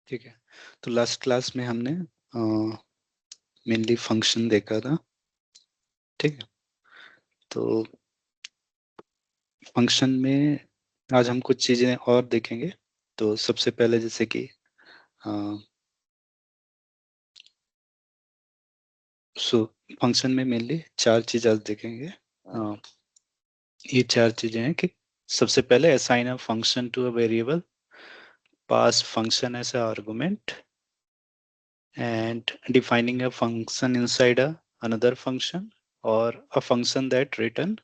ठीक है। तो लास्ट क्लास में हमने मेनली फंक्शन देखा था। ठीक है। तो फंक्शन में आज हम कुछ चीजें और देखेंगे। तो सबसे पहले जैसे कि फंक्शन में मेनली चार चीज आज देखेंगे। अ, ये चार चीजें हैं कि सबसे पहले assign a function to a variable, pass function as a argument, and defining a function inside a another function, or a function that return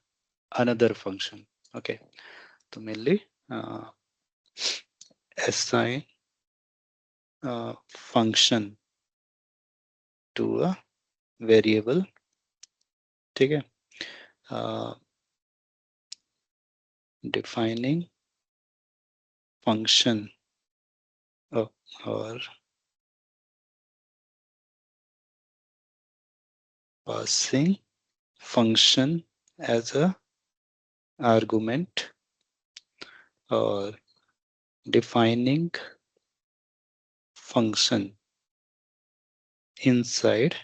another function. Okay, तो mainly assign function to a variable. ठीक है। defining function or passing function as a argument, or defining function inside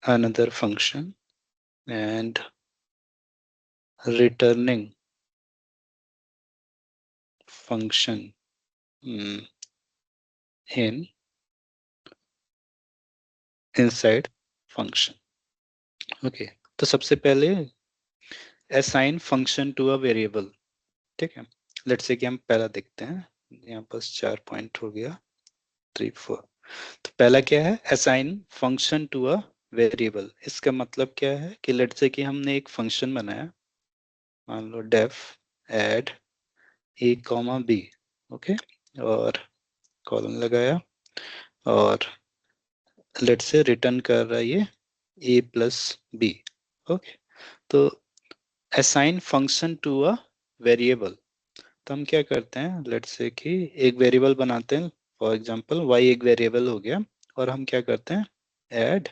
another function, and returning function in inside function. Okay. तो सबसे पहले assign function to a variable. ठीक है। Let's say कि हम पहला देखते हैं। यहाँ पास 4 पॉइंट हो गया, 3 4। तो पहला क्या है? Assign function to a variable. इसका मतलब क्या है कि लेट्स से कि हमने एक फंक्शन बनाया, मान लो def add a comma b. Okay. और कॉलन लगाया, और लेट्स से रिटर्न कर रहा है ये ए प्लस बी। ओके। तो assign function to a variable, तो हम क्या करते हैं, लेट्स से कि एक वेरिएबल बनाते हैं। फॉर एग्जांपल वाई एक वेरिएबल हो गया, और हम क्या करते हैं, ऐड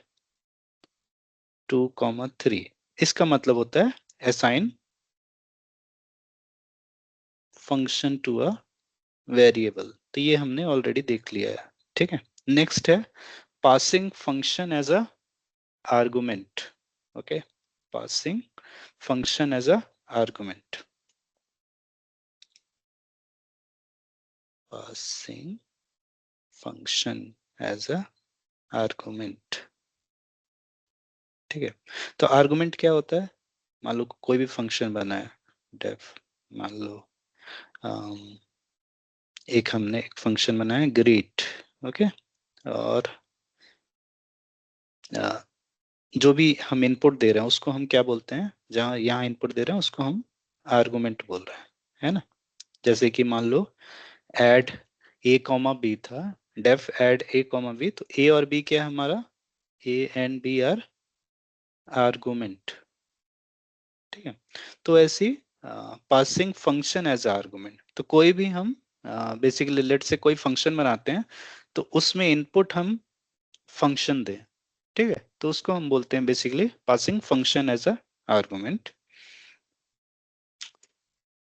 2,3। इसका मतलब होता है assign function to a variable. तो ये हमने ऑलरेडी देख लिया है। ठीक है। नेक्स्ट है passing function as a argument. Okay. Passing function as a argument. passing function as a argument। ठीक है। तो आर्गुमेंट क्या होता है? मान लो कोई भी फंक्शन बना है डेफ, मान लो एक हमने एक फंक्शन बनाया ग्रीट। ओके। और जो भी हम इनपुट दे रहे हैं उसको हम क्या बोलते हैं, जहां यहाँ इनपुट दे रहे हैं उसको हम आर्गुमेंट बोल रहे हैं, है ना। जैसे कि मान लो एड ए कॉमा बी था, def add a comma b, तो ए और बी क्या है हमारा, a and b are argument. ठीक है। तो ऐसी पासिंग फंक्शन एज आर्गुमेंट, तो कोई भी हम बेसिकली लेट से कोई फंक्शन बनाते हैं, तो उसमें इनपुट हम फंक्शन दें। ठीक है। तो उसको हम बोलते हैं basically passing function as a argument.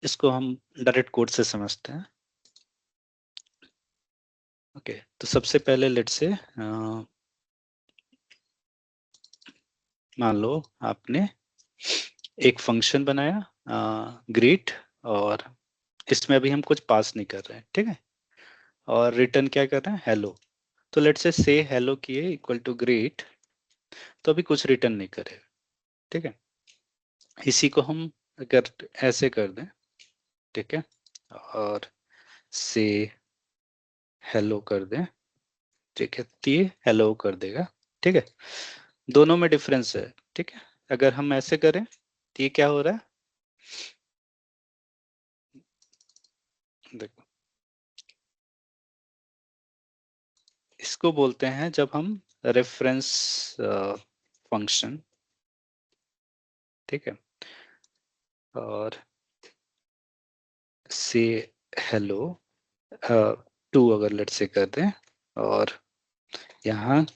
इसको हम डायरेक्ट कोड से समझते हैं। ओके। तो सबसे पहले लेट से मान लो आपने एक फंक्शन बनाया ग्रीट, और इसमें अभी हम कुछ पास नहीं कर रहे हैं। ठीक है। और रिटर्न क्या कर रहे हैं, हेलो। तो लेट से हेलो किए इक्वल टू ग्रीट, तो अभी कुछ रिटर्न नहीं करेगा। ठीक है। इसी को हम अगर ऐसे कर दें, ठीक है, और से हेलो कर दें, ठीक है, तो ये हेलो कर देगा। ठीक है। दोनों में डिफरेंस है। ठीक है। अगर हम ऐसे करें तो ये क्या हो रहा है, देखो, इसको बोलते हैं जब हम रेफरेंस फंक्शन, ठीक है, और से हेलो टू अगर लेट से कर दें, और यहाँ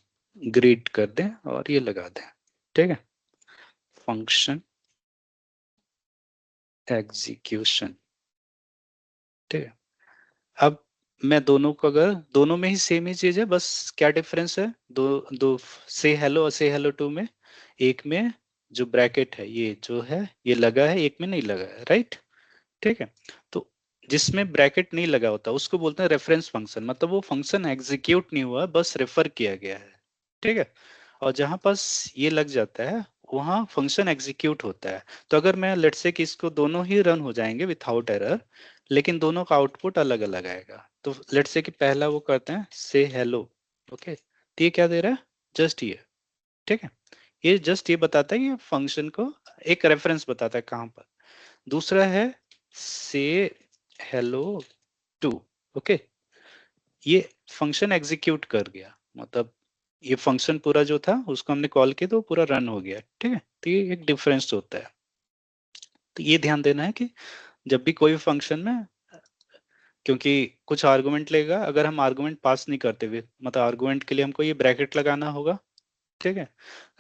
ग्रीट कर दें और ये लगा दें। ठीक है। Function execution. ठीक है। अब मैं दोनों को, अगर दोनों में ही सेम ही चीज है, बस क्या डिफरेंस है, दो दो से हेलो और से हेलो टू में, एक में जो ब्रैकेट है ये जो है ये लगा है, एक में नहीं लगा है, राइट। ठीक है। तो जिसमें ब्रैकेट नहीं लगा होता उसको बोलते हैं रेफरेंस फंक्शन, मतलब वो फंक्शन एग्जीक्यूट नहीं हुआ, बस रेफर किया गया है। ठीक है। और जहां पास ये लग जाता है वहां फंक्शन एग्जीक्यूट होता है। तो अगर मैं लेट्स से कि इसको दोनों ही रन हो जाएंगे विथआउट एरर, लेकिन दोनों का आउटपुट अलग अलग आएगा। तो लेट्स से कि पहला वो करते हैं से हेलो। ओके, तो ये क्या दे रहा है, जस्ट ये। ठीक है। ये जस्ट ये बताता है, ये फंक्शन को एक रेफरेंस बताता है कहाँ पर। दूसरा है से हेलो टू। ओके, ये फंक्शन एग्जीक्यूट कर गया, मतलब ये फंक्शन पूरा जो था उसको हमने कॉल किया तो पूरा रन हो गया। ठीक है। तो ये एक डिफरेंस होता है। तो ये ध्यान देना है कि जब भी कोई फंक्शन में, क्योंकि कुछ आर्गुमेंट लेगा, अगर हम आर्गुमेंट पास नहीं करते हुए, मतलब आर्गुमेंट के लिए हमको ये ब्रैकेट लगाना होगा। ठीक है।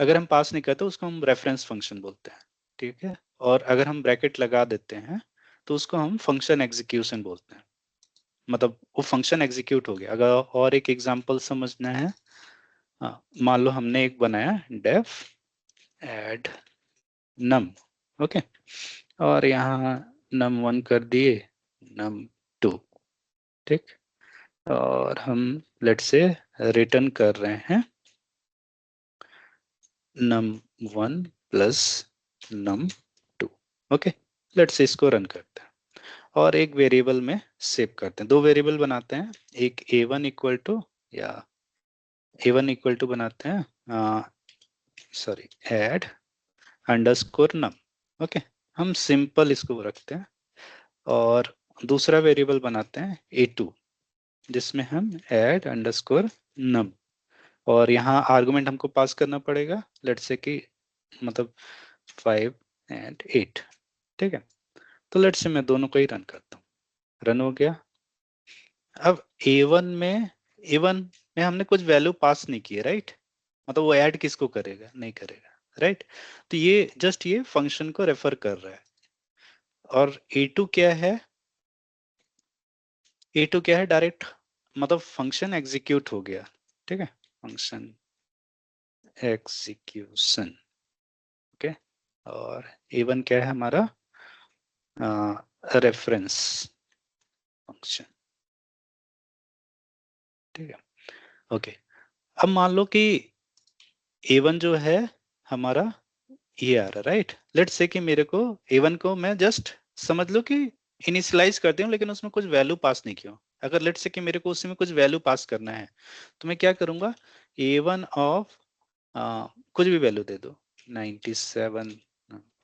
अगर हम पास नहीं करते उसको हम रेफरेंस फंक्शन बोलते हैं। ठीक है। और अगर हम ब्रैकेट लगा देते हैं तो उसको हम फंक्शन एग्जीक्यूशन बोलते हैं, मतलब वो फंक्शन एग्जीक्यूट हो गया। अगर और एक एग्जांपल समझना है, हाँ, मान लो हमने एक बनाया डेफ एड नम। ओके, और यहाँ नम वन कर दिए, नम टू। ठीक। और हम लेट से रिटर्न कर रहे हैं num one plus num two. Okay, let say इसको रन करते हैं और एक वेरिएबल में सेव करते हैं। दो वेरिएबल बनाते हैं, एक ए वन इक्वल टू, या ए वन इक्वल टू बनाते हैं, सॉरी, एड अंडरस्कोर नम। ओके, हम सिंपल इसको रखते हैं। और दूसरा वेरिएबल बनाते हैं ए टू, जिसमें हम ऐड अंडरस्कोर नम, और यहाँ आर्गुमेंट हमको पास करना पड़ेगा, लेट्स से कि मतलब 5 एंड 8। ठीक है। तो लेट्स से मैं दोनों को ही रन करता हूँ, रन हो गया। अब ए वन में हमने कुछ वैल्यू पास नहीं की है, राइट, मतलब वो ऐड किसको करेगा, नहीं करेगा, राइट। तो ये जस्ट ये फंक्शन को रेफर कर रहा है। और ए टू क्या है, ए टू क्या है, डायरेक्ट मतलब फंक्शन एग्जीक्यूट हो गया। ठीक है, फंक्शन एग्जीक्यूशन। ओके, और ए वन क्या है हमारा, रेफरेंस फंक्शन। ठीक है। ओके, अब मान लो कि ए वन जो है हमारा ये आ रहा, राइट। लेट्स से कि मेरे को ए वन को मैं जस्ट समझ लो कि इनिशियलाइज करती हूँ, लेकिन उसमें कुछ वैल्यू पास नहीं किया। अगर लेट्स से कि मेरे को उसमें कुछ वैल्यू पास करना है तो मैं क्या करूंगा, ए वन ऑफ कुछ भी वैल्यू दे दो, 97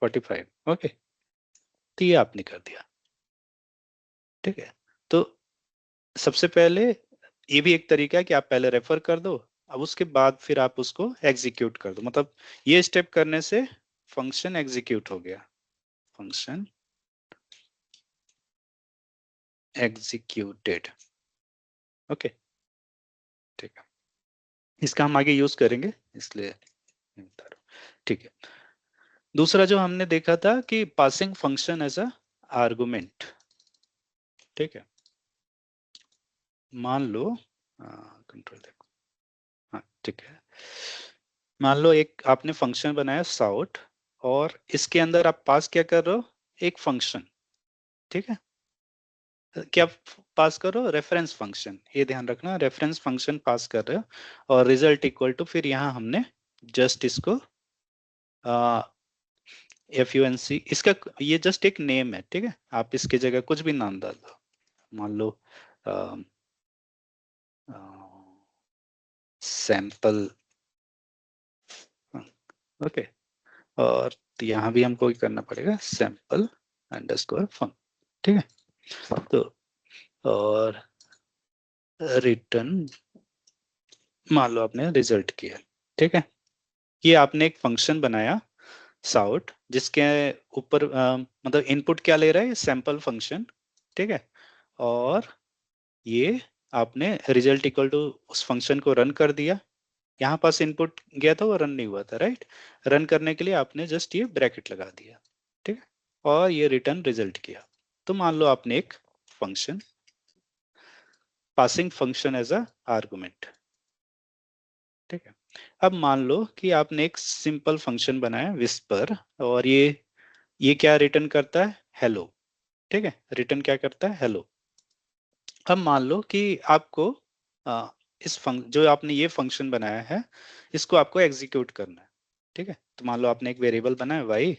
45। ओके, तो ये आपने कर दिया। ठीक है। तो सबसे पहले ये भी एक तरीका है कि आप पहले रेफर कर दो, अब उसके बाद फिर आप उसको एग्जीक्यूट कर दो, मतलब ये स्टेप करने से फंक्शन एग्जीक्यूट हो गया, फंक्शन एग्जीक्यूटेड। ओके, ठीक है, इसका हम आगे यूज करेंगे इसलिए बता रहा हूं। ठीक है। दूसरा जो हमने देखा था कि passing function as a argument. ठीक है। मान लो कंट्रोल देखो, हाँ ठीक है, मान लो एक आपने फंक्शन बनाया साउट, और इसके अंदर आप पास क्या कर रहे हो, एक फंक्शन। ठीक है। क्या पास करो, रेफरेंस फंक्शन, ये ध्यान रखना, रेफरेंस फंक्शन पास कर रहे हो, और रिजल्ट इक्वल टू, फिर यहाँ हमने जस्ट इसको FUNC, इसका ये जस्ट एक नेम है। ठीक है, आप इसकी जगह कुछ भी नाम डाल दो, मान लो सैंपल। ओके, और यहाँ भी हमको करना पड़ेगा सैंपल अंडरस्कोर फंक। ठीक है। तो और रिटर्न, मान लो आपने रिजल्ट किया। ठीक है, ये आपने एक फंक्शन बनाया साउट, जिसके ऊपर मतलब इनपुट क्या ले रहा है, सैंपल फंक्शन। ठीक है। और ये आपने रिजल्ट इक्वल टू उस फंक्शन को रन कर दिया, यहाँ पास इनपुट गया था वो रन नहीं हुआ था, राइट। रन करने के लिए आपने जस्ट ये ब्रैकेट लगा दिया। ठीक है, और ये रिटर्न रिजल्ट किया। तो मान लो आपने एक function passing function as a argument. ठीक है, अब मान लो कि आपने एक सिंपल फंक्शन बनाया विस्पर, और ये क्या रिटर्न करता है, हेलो। ठीक है, रिटर्न क्या करता है, हेलो। अब मान लो कि आपको जो आपने ये फंक्शन बनाया है, इसको आपको एग्जीक्यूट करना है। ठीक है, तो मान लो आपने एक वेरिएबल बनाया वाई,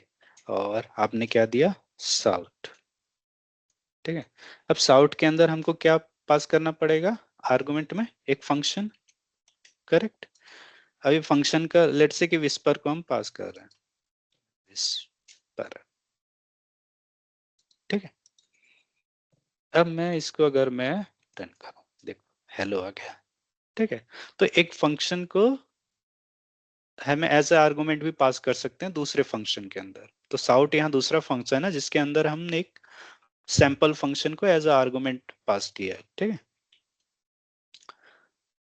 और आपने क्या दिया, साउट। ठीक है, अब साउट के अंदर हमको क्या पास करना पड़ेगा, आर्गुमेंट में एक फंक्शन। करेक्ट, अभी फंक्शन का लेट से कि विस्पर को हम पास कर रहे हैं, विस्पर। ठीक है, अब मैं इसको अगर मैं रन करूं, देखो हेलो आ गया। ठीक है, तो एक फंक्शन को हम एज ए आर्गुमेंट भी पास कर सकते हैं दूसरे फंक्शन के अंदर। तो साउट यहाँ दूसरा फंक्शन है जिसके अंदर हमने एक सैंपल फंक्शन को एज ए आर्गुमेंट पास किया है। ठीक है,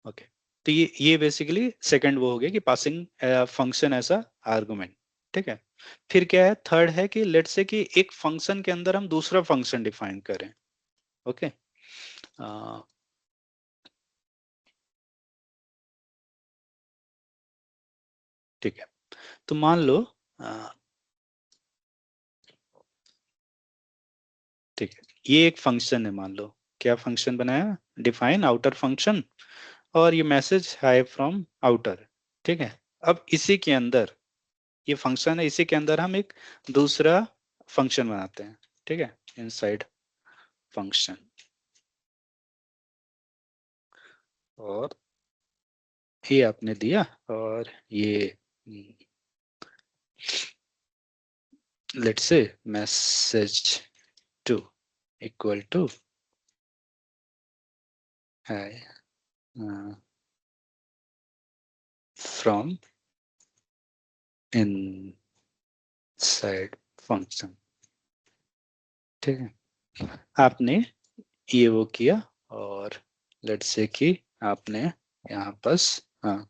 ओके। तो ये बेसिकली सेकंड वो हो गया कि passing function as a argument. ठीक है, फिर क्या है, थर्ड है कि लेट से कि एक फंक्शन के अंदर हम दूसरा फंक्शन डिफाइन करें। ओके, ठीक है, तो मान लो ठीक है, ये एक फंक्शन है, मान लो क्या फंक्शन बनाया, डिफाइन आउटर फंक्शन, और ये मैसेज हाई फ्रॉम आउटर। ठीक है, अब इसी के अंदर ये फंक्शन है, इसी के अंदर हम एक दूसरा फंक्शन बनाते हैं। ठीक है, इनसाइड फंक्शन, और ये आपने दिया, और ये let's say message to equal to hi from inside function. ठीक है, आपने ये वो किया, और लेट्स से कि आपने यहाँ बस, हाँ,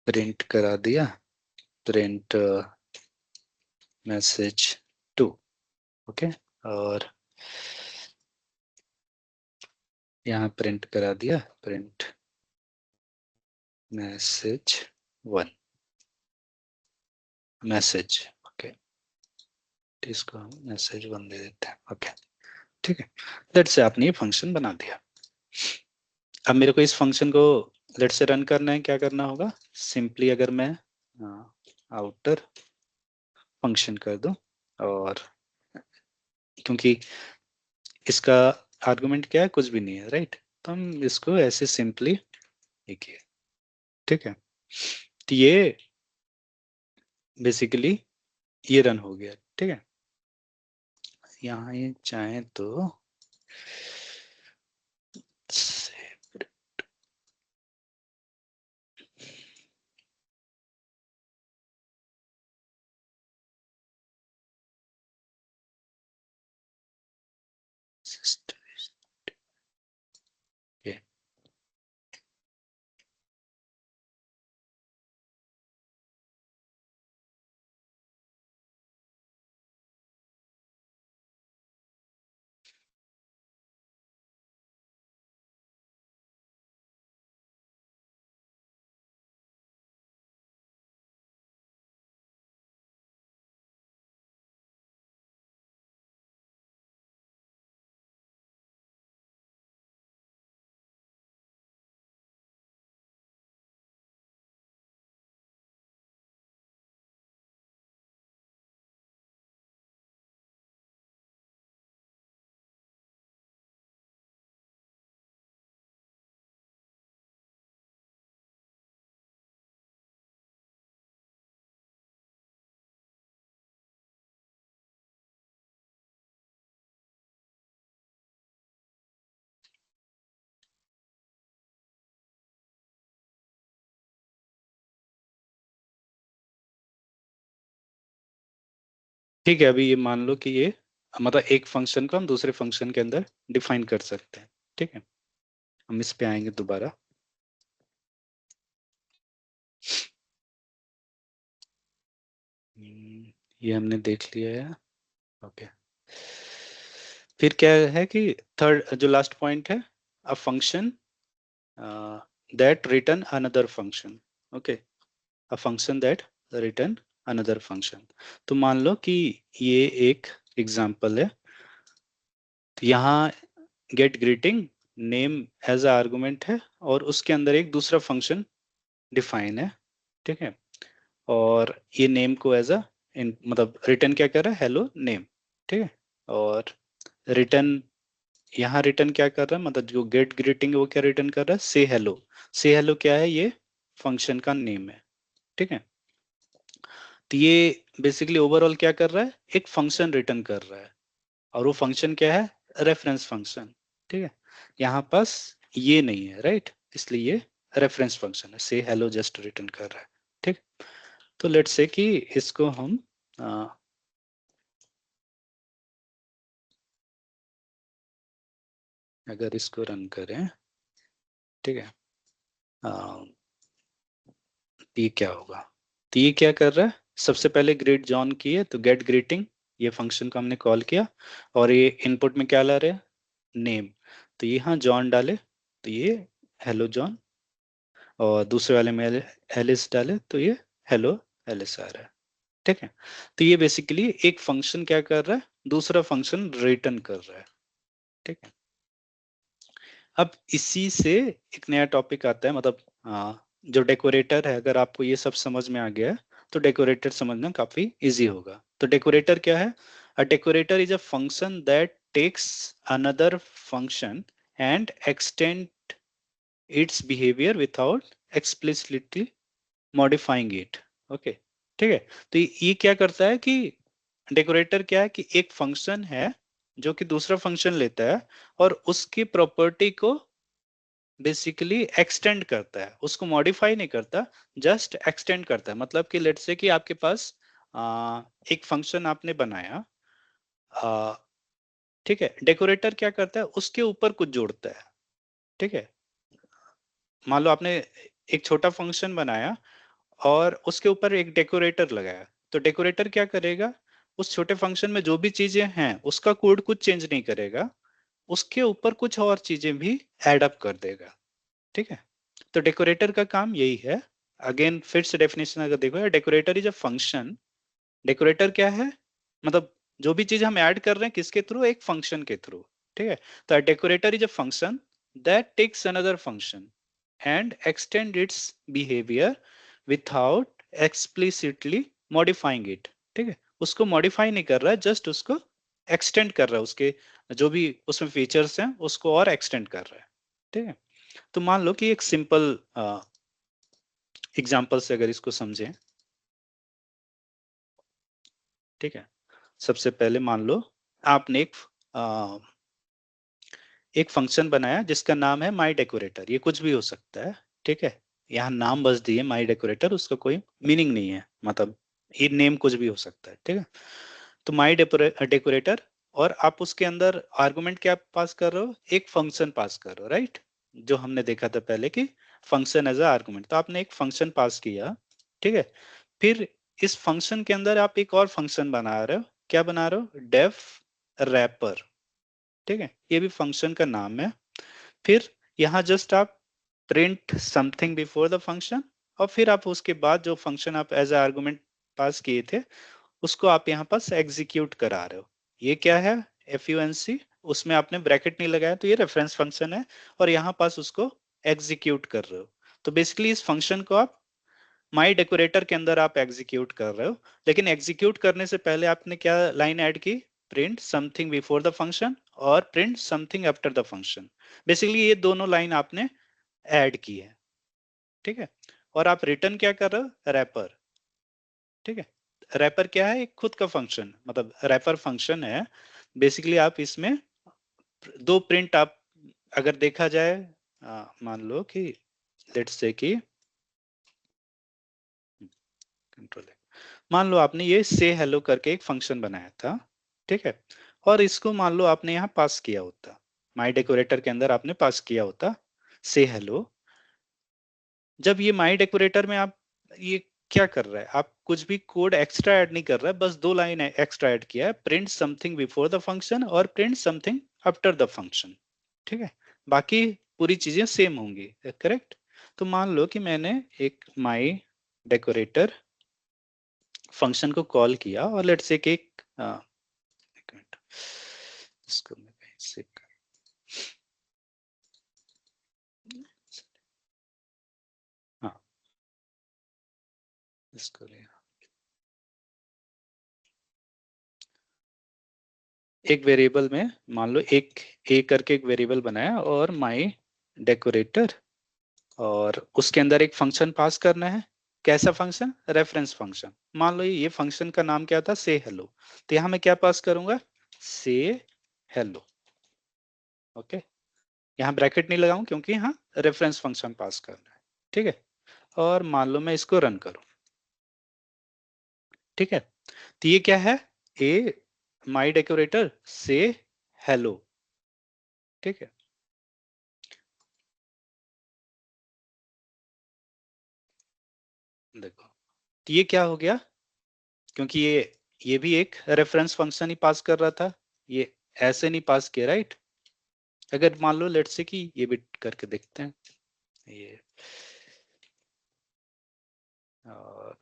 प्रिंट करा दिया, प्रिंट मैसेज टू। ओके, और यहाँ प्रिंट करा दिया, print message one, message. Okay, इसको हम मैसेज वन दे देते हैं। ओके, ठीक है, लेट से आपने ये फंक्शन बना दिया। अब मेरे को इस फंक्शन को लेट से रन करना है, क्या करना होगा, सिंपली अगर मैं आउटर फंक्शन कर दूं, और क्योंकि इसका आर्गुमेंट क्या है, कुछ भी नहीं है, राइट, तो हम इसको ऐसे सिंपली लिखिए। ठीक है, तो ये बेसिकली ये रन हो गया। ठीक है, यहाँ ये चाहे तो ये ठीक है, अभी ये मान लो कि ये मतलब एक फंक्शन को हम दूसरे फंक्शन के अंदर डिफाइन कर सकते हैं। ठीक है, हम इस पे आएंगे दोबारा। ये हमने देख लिया है। ओके, फिर क्या है कि थर्ड जो लास्ट पॉइंट है, अ function that return another function. Okay, a function that return another function. तो मान लो कि ये एक एग्जांपल है, तो यहाँ get greeting name as a argument है और उसके अंदर एक दूसरा फंक्शन डिफाइन है, ठीक है। और ये नेम को एज अ मतलब रिटर्न क्या कर रहा है, हेलो नेम, ठीक है। और रिटर्न यहाँ रिटर्न क्या कर रहा है, मतलब जो गेट ग्रीटिंग है वो क्या रिटर्न कर रहा है, से हेलो। से हेलो क्या है, ये फंक्शन का नेम है, ठीक है। तो ये बेसिकली ओवरऑल क्या कर रहा है, एक फंक्शन रिटर्न कर रहा है, और वो फंक्शन क्या है, रेफरेंस फंक्शन, ठीक है। यहाँ पास ये नहीं है, राइट, इसलिए ये रेफरेंस फंक्शन है, से हेलो जस्ट रिटर्न कर रहा है, ठीक। तो लेट्स से कि इसको हम अगर इसको रन करें, ठीक है, तो ये क्या होगा, तो ये क्या कर रहा है, सबसे पहले ग्रीट जॉन की है, तो गेट ग्रीटिंग ये फंक्शन को हमने कॉल किया, और ये इनपुट में क्या ला रहे हैं, नेम। तो यहाँ जॉन डाले तो ये हेलो जॉन, और दूसरे वाले में एलिस डाले तो ये हेलो एलिस आ रहा है, ठीक है। तो ये बेसिकली एक फंक्शन क्या कर रहा है, दूसरा फंक्शन रिटर्न कर रहा है, ठीक है। अब इसी से एक नया टॉपिक आता है, मतलब जो डेकोरेटर है, अगर आपको ये सब समझ में आ गया है तो डेकोरेटर समझना काफी इजी होगा। तो डेकोरेटर क्या है, a decorator is a function that takes another function and extend its behaviour without explicitly modifying it. Okay, ठीक है। तो ये क्या करता है कि डेकोरेटर क्या है कि एक फंक्शन है जो कि दूसरा फंक्शन लेता है और उसकी प्रॉपर्टी को बेसिकली एक्सटेंड करता है, उसको मॉडिफाई नहीं करता, जस्ट एक्सटेंड करता है। मतलब कि लेट्स से कि आपके पास एक फंक्शन आपने बनाया, आ, ठीक है। डेकोरेटर क्या करता है, उसके ऊपर कुछ जोड़ता है, ठीक है। मान लो आपने एक छोटा फंक्शन बनाया और उसके ऊपर एक डेकोरेटर लगाया, तो डेकोरेटर क्या करेगा, उस छोटे फंक्शन में जो भी चीजें हैं उसका कोड कुछ चेंज नहीं करेगा, उसके ऊपर कुछ और चीजें भी ऐड अप कर देगा, ठीक है। तो डेकोरेटर का काम यही है। अगेन फिर से डेफिनेशन अगर देखो, decorator is a function. Decorator क्या है, मतलब जो भी चीज हम ऐड कर रहे हैं किसके थ्रू, एक फंक्शन के थ्रू, ठीक है। तो decorator is a function that takes another function and extend its behaviour without explicitly modifying it, ठीक है। उसको मॉडिफाई नहीं कर रहा है, जस्ट उसको एक्सटेंड कर रहा है, उसके जो भी उसमें फीचर्स हैं उसको और एक्सटेंड कर रहा है, ठीक है। तो मान लो कि एक सिंपल एग्जांपल से अगर इसको समझें, ठीक है। सबसे पहले मान लो आपने अ, एक फंक्शन बनाया जिसका नाम है माई डेकोरेटर, ये कुछ भी हो सकता है, ठीक है। यहाँ नाम बस दिए माई डेकोरेटर, उसका कोई मीनिंग नहीं है, मतलब ये नेम कुछ भी हो सकता है, ठीक है। तो माई डेकोरेटर, और आप उसके अंदर आर्गुमेंट क्या पास कर रहे हो, एक फंक्शन पास कर रहे हो, राइट। जो हमने देखा था पहले कि फंक्शन एज अ आर्गुमेंट, तो आपने एक फंक्शन पास किया, ठीक है। फिर इस फंक्शन के अंदर आप एक और फंक्शन बना रहे हो, क्या बना रहे हो, डेफ रैपर, ठीक है। ये भी फंक्शन का नाम है। फिर यहाँ जस्ट आप print something before the function, और फिर आप उसके बाद जो फंक्शन आप एज ए आर्गुमेंट पास किए थे उसको आप यहाँ पास एग्जीक्यूट करा रहे हो। ये क्या है, FUNC, उसमें आपने ब्रैकेट नहीं लगाया तो ये रेफरेंस फंक्शन है, और यहाँ पास उसको एग्जीक्यूट कर रहे हो। तो बेसिकली इस फंक्शन को आप माई डेकोरेटर के अंदर आप एग्जीक्यूट कर रहे हो, लेकिन एग्जीक्यूट करने से पहले आपने क्या लाइन ऐड की, print something before the function और print something after the function. Basically ये दोनों लाइन आपने ऐड की है, ठीक है। और आप रिटर्न क्या कर रहे हो, रैपर, ठीक है। रैपर क्या है, एक खुद का फंक्शन, मतलब रैपर फंक्शन है। बेसिकली आप इसमें दो प्रिंट आप अगर देखा जाए, मान लो कि लेट्स से कि कंट्रोल है, मान लो आपने ये से हेलो करके एक फंक्शन बनाया था, ठीक है। और इसको मान लो आपने यहाँ पास किया होता, माई डेकोरेटर के अंदर आपने पास किया होता से हेलो। जब ये माई डेकोरेटर में आप ये क्या कर रहा है, आप कुछ भी कोड एक्स्ट्रा ऐड नहीं कर रहा है, बस 2 लाइन एक्स्ट्रा ऐड किया है, print something before the function और print something after the function. ठीक है, बाकी पूरी चीजें सेम होंगी, करेक्ट। तो मान लो कि मैंने एक माई डेकोरेटर फंक्शन को कॉल किया और लेट्स से एक मिनट, इसको मैं कहीं से हाँ इसको ले, एक वेरिएबल में मान लो एक ए करके एक वेरिएबल बनाया और माई डेकोरेटर, और उसके अंदर एक फंक्शन पास करना है। कैसा फंक्शन? Reference function. मान लो ये फंक्शन का नाम क्या था? से हेलो। तो यहां मैं क्या पास करूंगा? से हेलो। ओके, यहाँ ब्रैकेट नहीं लगाऊं क्योंकि यहाँ रेफरेंस फंक्शन पास करना है। ठीक है, और मान लो मैं इसको रन करूं। ठीक है, तो ये क्या है? ए माई डेकोरेटर से हेलो। ठीक है, देखो, तो ये क्या हो गया? क्योंकि ये भी एक रेफरेंस फंक्शन ही पास कर रहा था, ये ऐसे नहीं पास किया, राइट। अगर मान लो लेट्स से कि ये भी करके देखते हैं, ये और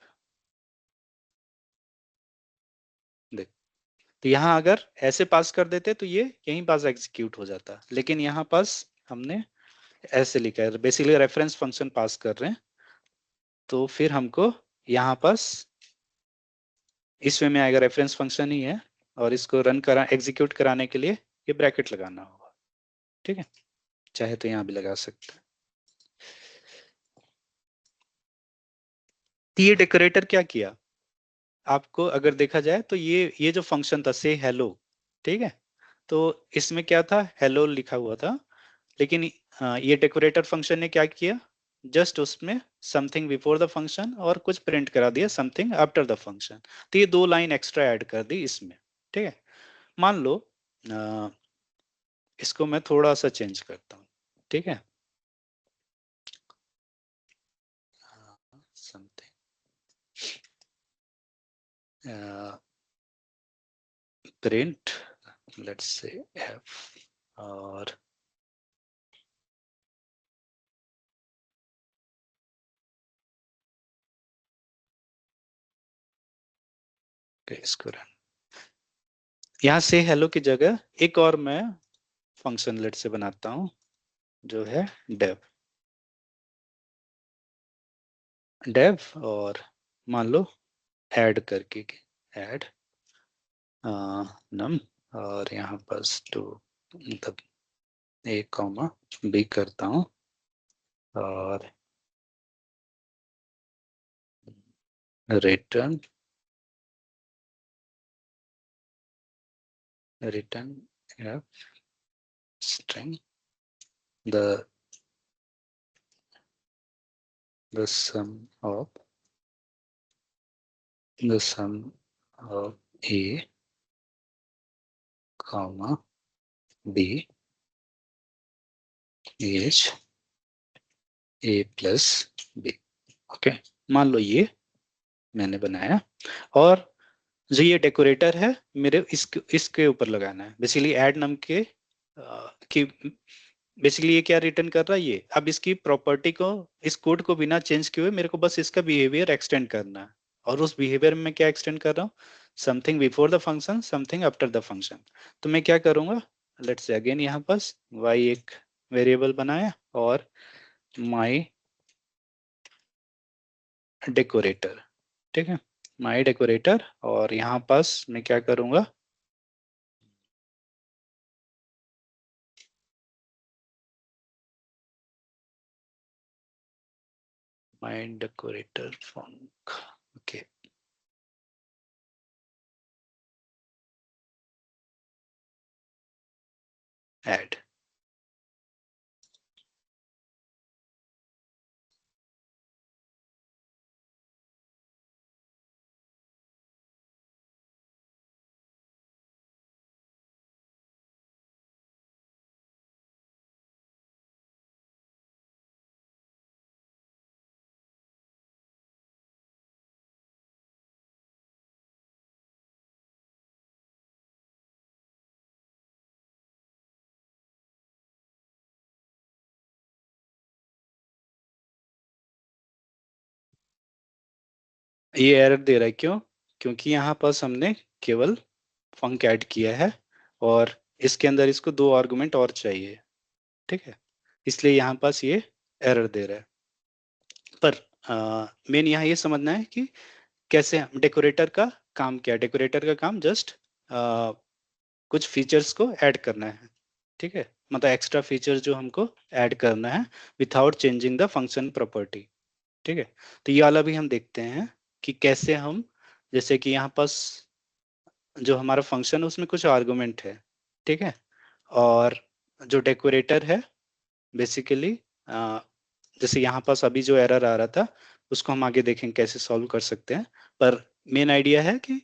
देख, तो यहाँ अगर ऐसे पास कर देते तो ये यहीं पास एग्जीक्यूट हो जाता, लेकिन यहाँ पास हमने ऐसे लिखा है, बेसिकली रेफरेंस फंक्शन पास कर रहे हैं, तो फिर हमको यहाँ पास इस वे में आएगा, रेफरेंस फंक्शन ही है, और इसको रन करा एग्जीक्यूट कराने के लिए ये ब्रैकेट लगाना होगा। ठीक है, चाहे तो यहाँ भी लगा सकते हैं। तो ये डेकोरेटर क्या किया? आपको अगर देखा जाए तो ये जो फंक्शन था से हेलो, ठीक है, तो इसमें क्या था? हेलो लिखा हुआ था, लेकिन ये डेकोरेटर फंक्शन ने क्या किया? जस्ट उसमें समथिंग बिफोर द फंक्शन और कुछ प्रिंट करा दिया समथिंग आफ्टर द फंक्शन। तो ये 2 लाइन एक्स्ट्रा ऐड कर दी इसमें। ठीक है, मान लो अ, इसको मैं थोड़ा सा चेंज करता हूँ। ठीक है, something print, let's say F, और इसको रन, यहाँ से हेलो की जगह एक और मैं फंक्शन लेट से बनाता हूँ, जो है डेव। डेव, और मान लो ऐड करके, ऐड नम, और यहाँ पास टू, मतलब ए कॉमा बी करता हूँ, और return, return string the sum of the sum of a comma b is a plus b। Okay, मान लो ये मैंने बनाया, और जो ये डेकोरेटर है मेरे इसके ऊपर लगाना है, बेसिकली ऐड नम के कि बेसिकली ये क्या रिटर्न कर रहा है? ये अब इसकी प्रॉपर्टी को, इस कोड को बिना चेंज किए हुए मेरे को बस इसका बिहेवियर एक्सटेंड करना है, और उस बिहेवियर में मैं क्या एक्सटेंड कर रहा हूँ? Something before the function, something after the function. तो मैं क्या करूंगा? लेट्स से अगेन यहाँ पास y एक वेरिएबल बनाया, और माई डेकोरेटर। ठीक है, माई डेकोरेटर, और यहाँ पास मैं क्या करूंगा? माई डेकोरेटर फंक, ओके, ऐड। ये एरर दे रहा है, क्यों? क्योंकि यहाँ पास हमने केवल फंक ऐड किया है और इसके अंदर इसको 2 आर्गुमेंट और चाहिए, ठीक है, इसलिए यहाँ पास ये एरर दे रहा है। पर मेन यहाँ ये समझना है कि कैसे हम डेकोरेटर का काम क्या है। डेकोरेटर का काम जस्ट कुछ फीचर्स को ऐड करना है, ठीक है, मतलब एक्स्ट्रा फीचर्स जो हमको ऐड करना है without changing the function property, ठीक है। तो ये वाला भी हम देखते हैं कि कैसे हम, जैसे कि यहाँ पास जो हमारा फंक्शन है उसमें कुछ आर्गुमेंट है, ठीक है, और जो डेकोरेटर है बेसिकली जैसे यहाँ पास अभी जो एरर आ रहा था उसको हम आगे देखेंगे कैसे सॉल्व कर सकते हैं। पर मेन आइडिया है कि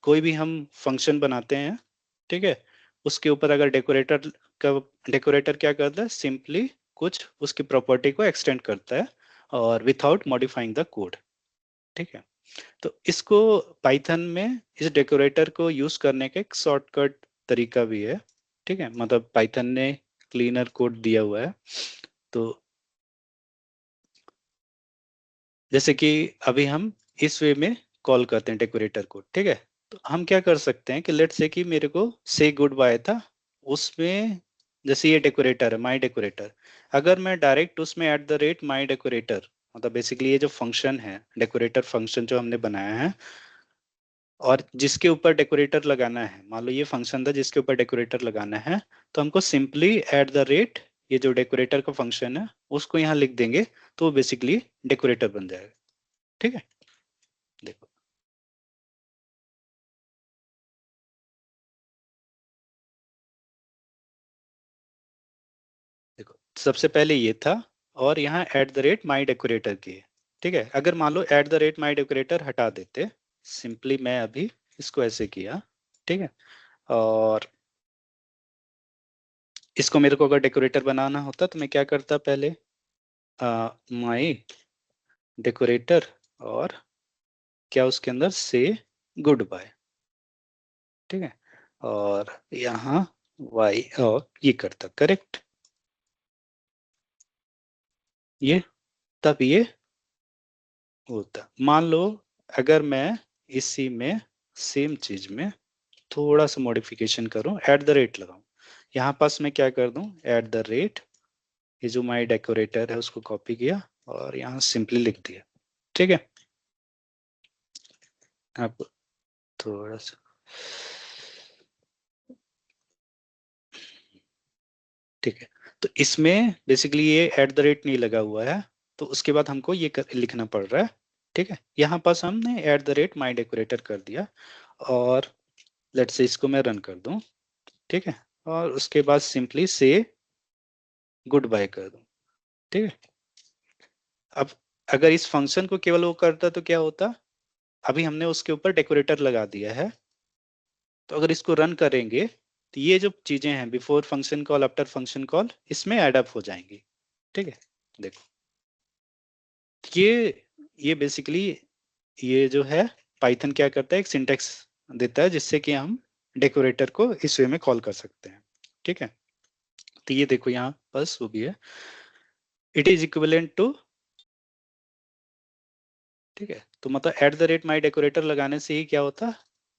कोई भी हम फंक्शन बनाते हैं, ठीक है, उसके ऊपर अगर का डेकोरेटर क्या करता है, सिंपली कुछ उसकी प्रॉपर्टी को एक्सटेंड करता है और विथआउट मॉडिफाइंग द कोड, ठीक है। तो इसको पाइथन में इस डेकोरेटर को यूज करने का एक शॉर्टकट तरीका भी है, ठीक है, मतलब पाइथन ने क्लीनर कोड दिया हुआ है। तो जैसे कि अभी हम इस वे में कॉल करते हैं डेकोरेटर को, ठीक है। तो हम क्या कर सकते हैं कि लेट्स से कि मेरे को से गुड बाय था उसमें, जैसे ये डेकोरेटर है माई डेकोरेटर, अगर मैं डायरेक्ट उसमें eight the rate my decorator, मतलब बेसिकली ये जो फंक्शन है डेकोरेटर फंक्शन जो हमने बनाया है और जिसके ऊपर डेकोरेटर लगाना है, मान लो ये फंक्शन था जिसके ऊपर डेकोरेटर लगाना है, तो हमको सिंपली एट द रेट ये जो डेकोरेटर का फंक्शन है उसको यहाँ लिख देंगे, तो वो बेसिकली डेकोरेटर बन जाएगा, ठीक है। देखो देखो सबसे पहले ये था और यहाँ at the rate my decorator की है, ठीक है। अगर मान लो at the rate my decorator हटा देते, सिंपली मैं अभी इसको ऐसे किया, ठीक है, और इसको मेरे को अगर डेकोरेटर बनाना होता तो मैं क्या करता, पहले माई डेकोरेटर और क्या उसके अंदर से गुड बाय, ठीक है, और यहाँ वाई और ये करता करेक्ट, ये तब ये होता। मान लो अगर मैं इसी में सेम चीज में थोड़ा सा मॉडिफिकेशन करूं, एट द रेट लगाऊं, यहाँ पास मैं क्या कर दूं, एट द रेट, ये जो माई डेकोरेटर है उसको कॉपी किया और यहाँ सिंपली लिख दिया, ठीक है। अब थोड़ा सा, ठीक है, तो इसमें बेसिकली ये एट द रेट नहीं लगा हुआ है, तो उसके बाद हमको ये लिखना पड़ रहा है, ठीक है। यहाँ पास हमने eight the rate my decorator कर दिया और लेट्स से इसको मैं रन कर दूं, ठीक है, और उसके बाद सिंपली से गुड बाय कर दूं, ठीक है। अब अगर इस फंक्शन को केवल वो करता तो क्या होता, अभी हमने उसके ऊपर डेकोरेटर लगा दिया है, तो अगर इसको रन करेंगे तो ये जो चीजें हैं before function call after function call इसमें एड अप हो जाएंगी, ठीक है। देखो ये बेसिकली ये जो है पाइथन क्या करता है, एक सिंटेक्स देता है जिससे कि हम डेकोरेटर को इस वे में कॉल कर सकते हैं, ठीक है। तो ये देखो यहाँ बस वो भी है, इट इज इक्विवेलेंट टू, ठीक है। तो मतलब eight the rate my decorator लगाने से ही क्या होता,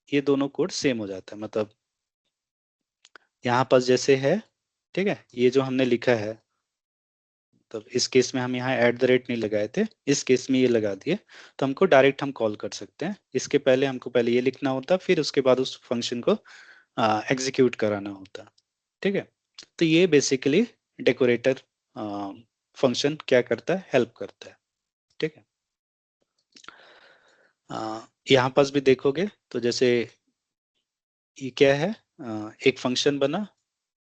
ये दोनों कोड सेम हो जाता है, मतलब यहाँ पास जैसे है, ठीक है, ये जो हमने लिखा है, तब इस केस में हम यहाँ एट द रेट नहीं लगाए थे, इस केस में ये लगा दिए, तो हमको डायरेक्ट हम कॉल कर सकते हैं। इसके पहले हमको पहले ये लिखना होता, फिर उसके बाद उस फंक्शन को एग्जीक्यूट कराना होता, ठीक है। तो ये बेसिकली डेकोरेटर फंक्शन क्या करता है, हेल्प करता है, ठीक है। यहाँ पास भी देखोगे तो जैसे ये क्या है, एक फंक्शन बना,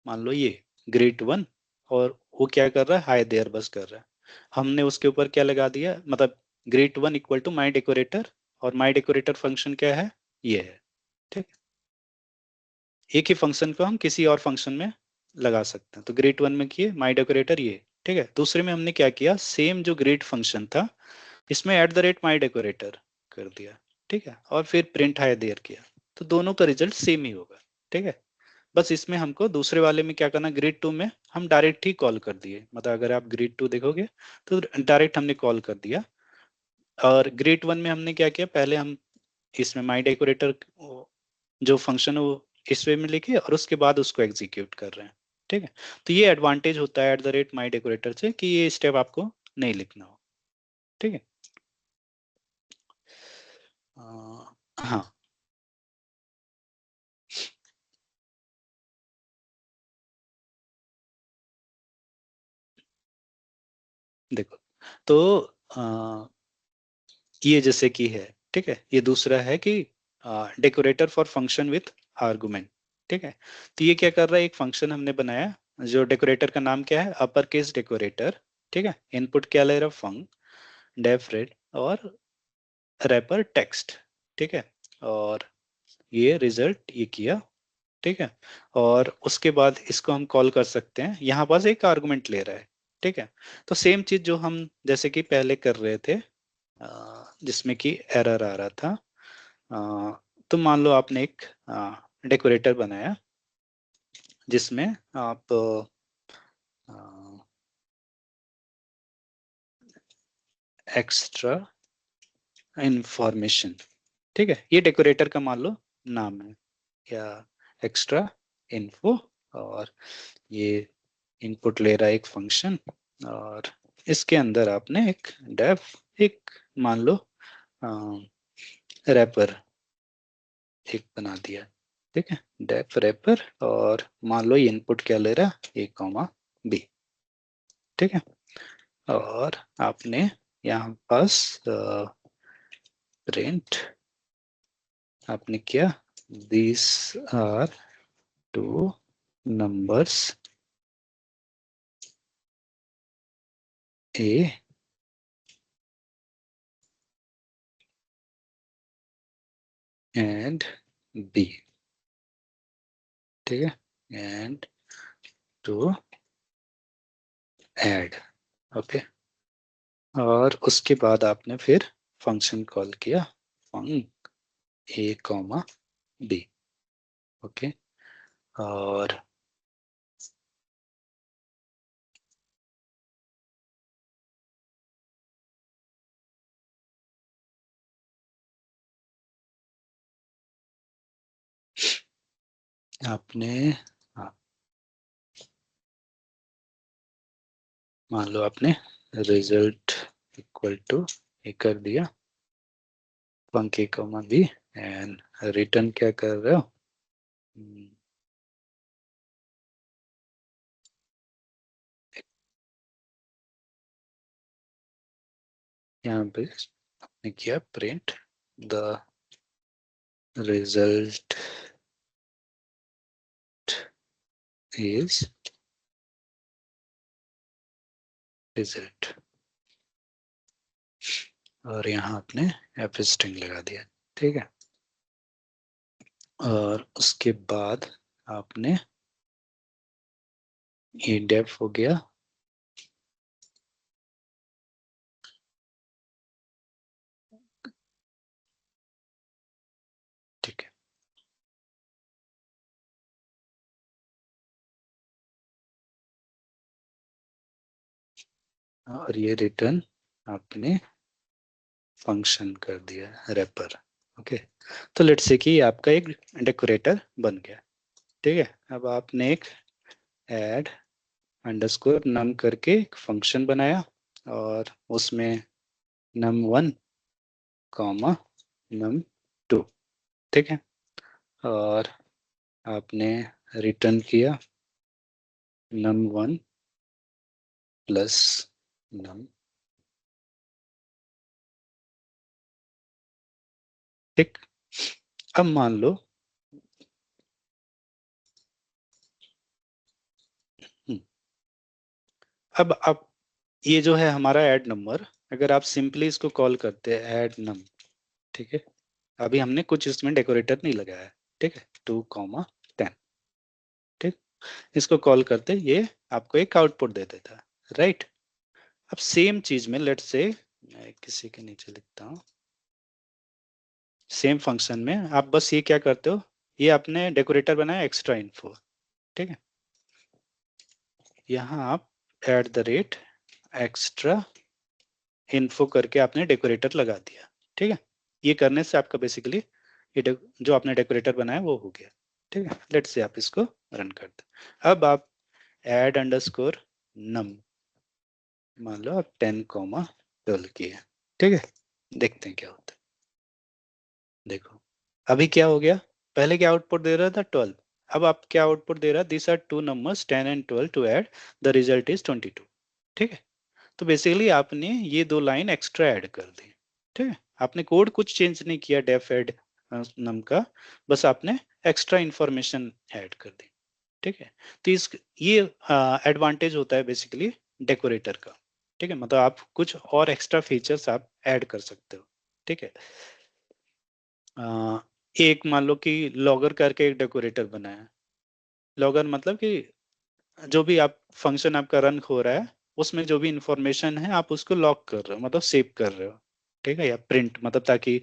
मान लो ये ग्रेट वन, और वो क्या कर रहा है, हाय देयर बस कर रहा है, हमने उसके ऊपर क्या लगा दिया, मतलब greet one equal to my decorator, और माई डेकोरेटर फंक्शन क्या है, ये है, ठीक। एक ही फंक्शन को हम किसी और फंक्शन में लगा सकते हैं, तो ग्रेट वन में किए माई डेकोरेटर ये, ठीक है। दूसरे में हमने क्या किया, सेम जो ग्रेट फंक्शन था इसमें eight the rate my decorator कर दिया, ठीक है, और फिर प्रिंट हाय देयर किया, तो दोनों का रिजल्ट सेम ही होगा, ठीक है। बस इसमें हमको दूसरे वाले में क्या करना, ग्रिड टू में हम डायरेक्ट ही कॉल कर दिए, मतलब अगर आप ग्रिड टू देखोगे तो डायरेक्ट हमने कॉल कर दिया, और ग्रेट वन में हमने क्या किया, पहले हम इसमें माई डेकोरेटर जो फंक्शन है वो इस वे में लिखे और उसके बाद उसको एग्जीक्यूट कर रहे हैं। ठीक है, तो ये एडवांटेज होता है @माई डेकोरेटर से कि ये स्टेप आपको नहीं लिखना हो। ठीक है, हाँ देखो, तो ये जैसे कि है, ठीक है, ये दूसरा है कि decorator for function with argument. ठीक है, तो ये क्या कर रहा है, एक फंक्शन हमने बनाया जो डेकोरेटर का नाम क्या है, अपर केस डेकोरेटर। ठीक है, इनपुट क्या ले रहा है, फंक डेफ रेड और रैपर टेक्स्ट। ठीक है, और ये रिजल्ट ये किया। ठीक है, और उसके बाद इसको हम कॉल कर सकते हैं, यहाँ पास एक आर्गुमेंट ले रहा है। ठीक है, तो सेम चीज जो हम जैसे कि पहले कर रहे थे, जिसमें कि एरर आ रहा था। तो मान लो आपने एक डेकोरेटर बनाया जिसमें आप एक्स्ट्रा इंफॉर्मेशन, ठीक है, ये डेकोरेटर का मान लो नाम है, या एक्स्ट्रा इन्फो, और ये इनपुट ले रहा है एक फंक्शन, और इसके अंदर आपने एक डेफ, एक मान लो रैपर एक बना दिया। ठीक है, डेफ रैपर, और मान लो ये इनपुट क्या ले रहा है, A, B। ठीक है, और आपने यहाँ पास प्रिंट आपने किया, these are two numbers A and B। ठीक है, एंड टू ऐड। ओके, और उसके बाद आपने फिर फंक्शन कॉल किया, फंक A, B। ओके, और आपने हाँ, मान लो आपने रिजल्ट इक्वल टू ये कर दिया, फंक A, एंड रिटर्न क्या कर रहे हो, यहाँ पे आपने किया print the result is result, और यहाँ आपने एफ स्ट्रिंग लगा दिया। ठीक है, और उसके बाद आपने ये डेफ हो गया, ठीक है, और ये रिटर्न आपने फंक्शन कर दिया रैपर। ओके, तो लेट्स से कि आपका एक डेकोरेटर बन गया। ठीक है, अब आपने एक ऐड अंडरस्कोर नम करके एक फंक्शन बनाया, और उसमें num1, num2। ठीक है, और आपने रिटर्न किया num1 प्लस num। ठीक, अब मान लो अब आप ये जो है हमारा ऐड नंबर, अगर आप सिंपली इसको कॉल करते हैं ऐड नम, ठीक है, अभी हमने कुछ इसमें डेकोरेटर नहीं लगाया है। ठीक है, 2, 10। ठीक, इसको कॉल करते ये आपको एक आउटपुट दे देता है, राइट। अब सेम चीज में लेट्स से मैं किसी के नीचे लिखता हूँ, सेम फंक्शन में आप बस ये क्या करते हो, ये आपने डेकोरेटर बनाया एक्स्ट्रा इन्फो। ठीक है, यहाँ आप @extra इन्फो करके आपने डेकोरेटर लगा दिया। ठीक है, ये करने से आपका बेसिकली ये जो आपने डेकोरेटर बनाया वो हो गया। ठीक है, लेट्स से आप इसको रन करते हैं। अब आप ऐड अंडरस्कोर नम, मान लो आप 10,12 किए। ठीक है, देखते हैं क्या होता है। देखो अभी क्या हो गया, पहले क्या आउटपुट दे रहा था 12, अब आप क्या आउटपुट दे रहा है, this are two numbers 10 and 12 to add, the result is 22। ठीक है, तो बेसिकली आपने ये दो लाइन एक्स्ट्रा ऐड कर दी। ठीक है, आपने कोड कुछ चेंज नहीं किया डेफ ऐड नम का, बस आपने एक्स्ट्रा इंफॉर्मेशन ऐड कर दी। ठीक है, तो इस ये एडवांटेज होता है बेसिकली डेकोरेटर का। ठीक है, मतलब आप कुछ और एक्स्ट्रा फीचर्स आप ऐड कर सकते हो। ठीक है, अ, एक मान लो कि लॉगर करके एक डेकोरेटर बनाया। लॉगर मतलब कि जो भी आप फंक्शन आपका रन हो रहा है उसमें जो भी इंफॉर्मेशन है आप उसको लॉक कर रहे हो, मतलब सेव कर रहे हो। ठीक है, या प्रिंट मतलब ताकि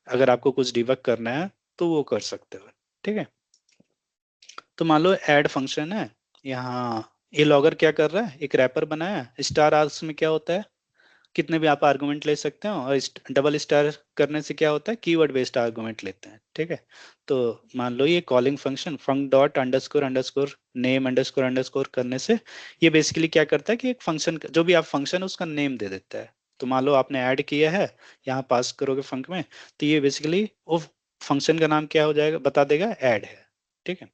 अगर आपको कुछ डिबग करना है तो वो कर सकते हो। ठीक है, तो मान लो ऐड फंक्शन है यहाँ, ये लॉगर क्या कर रहा है, एक रैपर बनाया। स्टार आर्ग्स में क्या होता है, कितने भी आप आर्गुमेंट ले सकते हो, और डबल स्टार करने से क्या होता है, कीवर्ड बेस्ड आर्गुमेंट लेते हैं। ठीक है, तो मान लो ये calling function func dot underscore underscore name underscore underscore करने से ये बेसिकली क्या करता है कि एक फंक्शन जो भी आप फंक्शन है उसका नेम दे देता है। तो मान लो आपने ऐड किया है, यहाँ पास करोगे फंक में, तो ये बेसिकली वो फंक्शन का नाम क्या हो जाएगा बता देगा, ऐड है। ठीक है,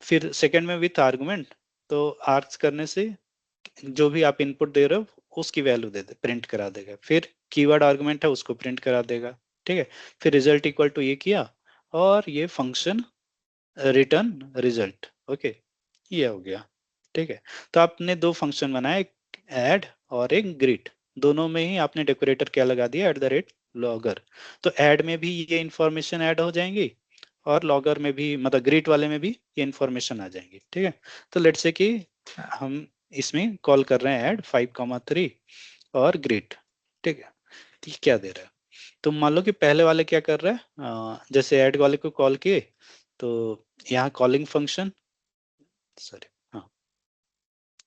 फिर सेकंड में विथ आर्गुमेंट, तो आर्ग्स करने से जो भी आप इनपुट दे रहे हो उसकी वैल्यू दे दे प्रिंट करा देगा। फिर कीवर्ड आर्गुमेंट है उसको प्रिंट करा देगा। ठीक है, फिर रिजल्ट इक्वल टू ये किया, और ये फंक्शन रिटर्न रिजल्ट। ओके, ये हो गया। ठीक है, तो आपने दो फंक्शन बनाए, एक ऐड और एक ग्रीट। दोनों में ही आपने डेकोरेटर क्या लगा दिया, @logger। तो ऐड में भी ये इंफॉर्मेशन ऐड हो जाएंगी, और लॉगर में भी मतलब ग्रीट वाले में भी ये इंफॉर्मेशन आ जाएंगी। ठीक है, तो लेट्स से कि हम इसमें कॉल कर रहे हैं ऐड 5,3 और ग्रीट। ठीक है, तो ये क्या दे रहा है, तो मान लो कि पहले वाले क्या कर रहा है, जैसे ऐड वाले को कॉल किए, तो यहाँ कॉलिंग फंक्शन, सॉरी, हाँ,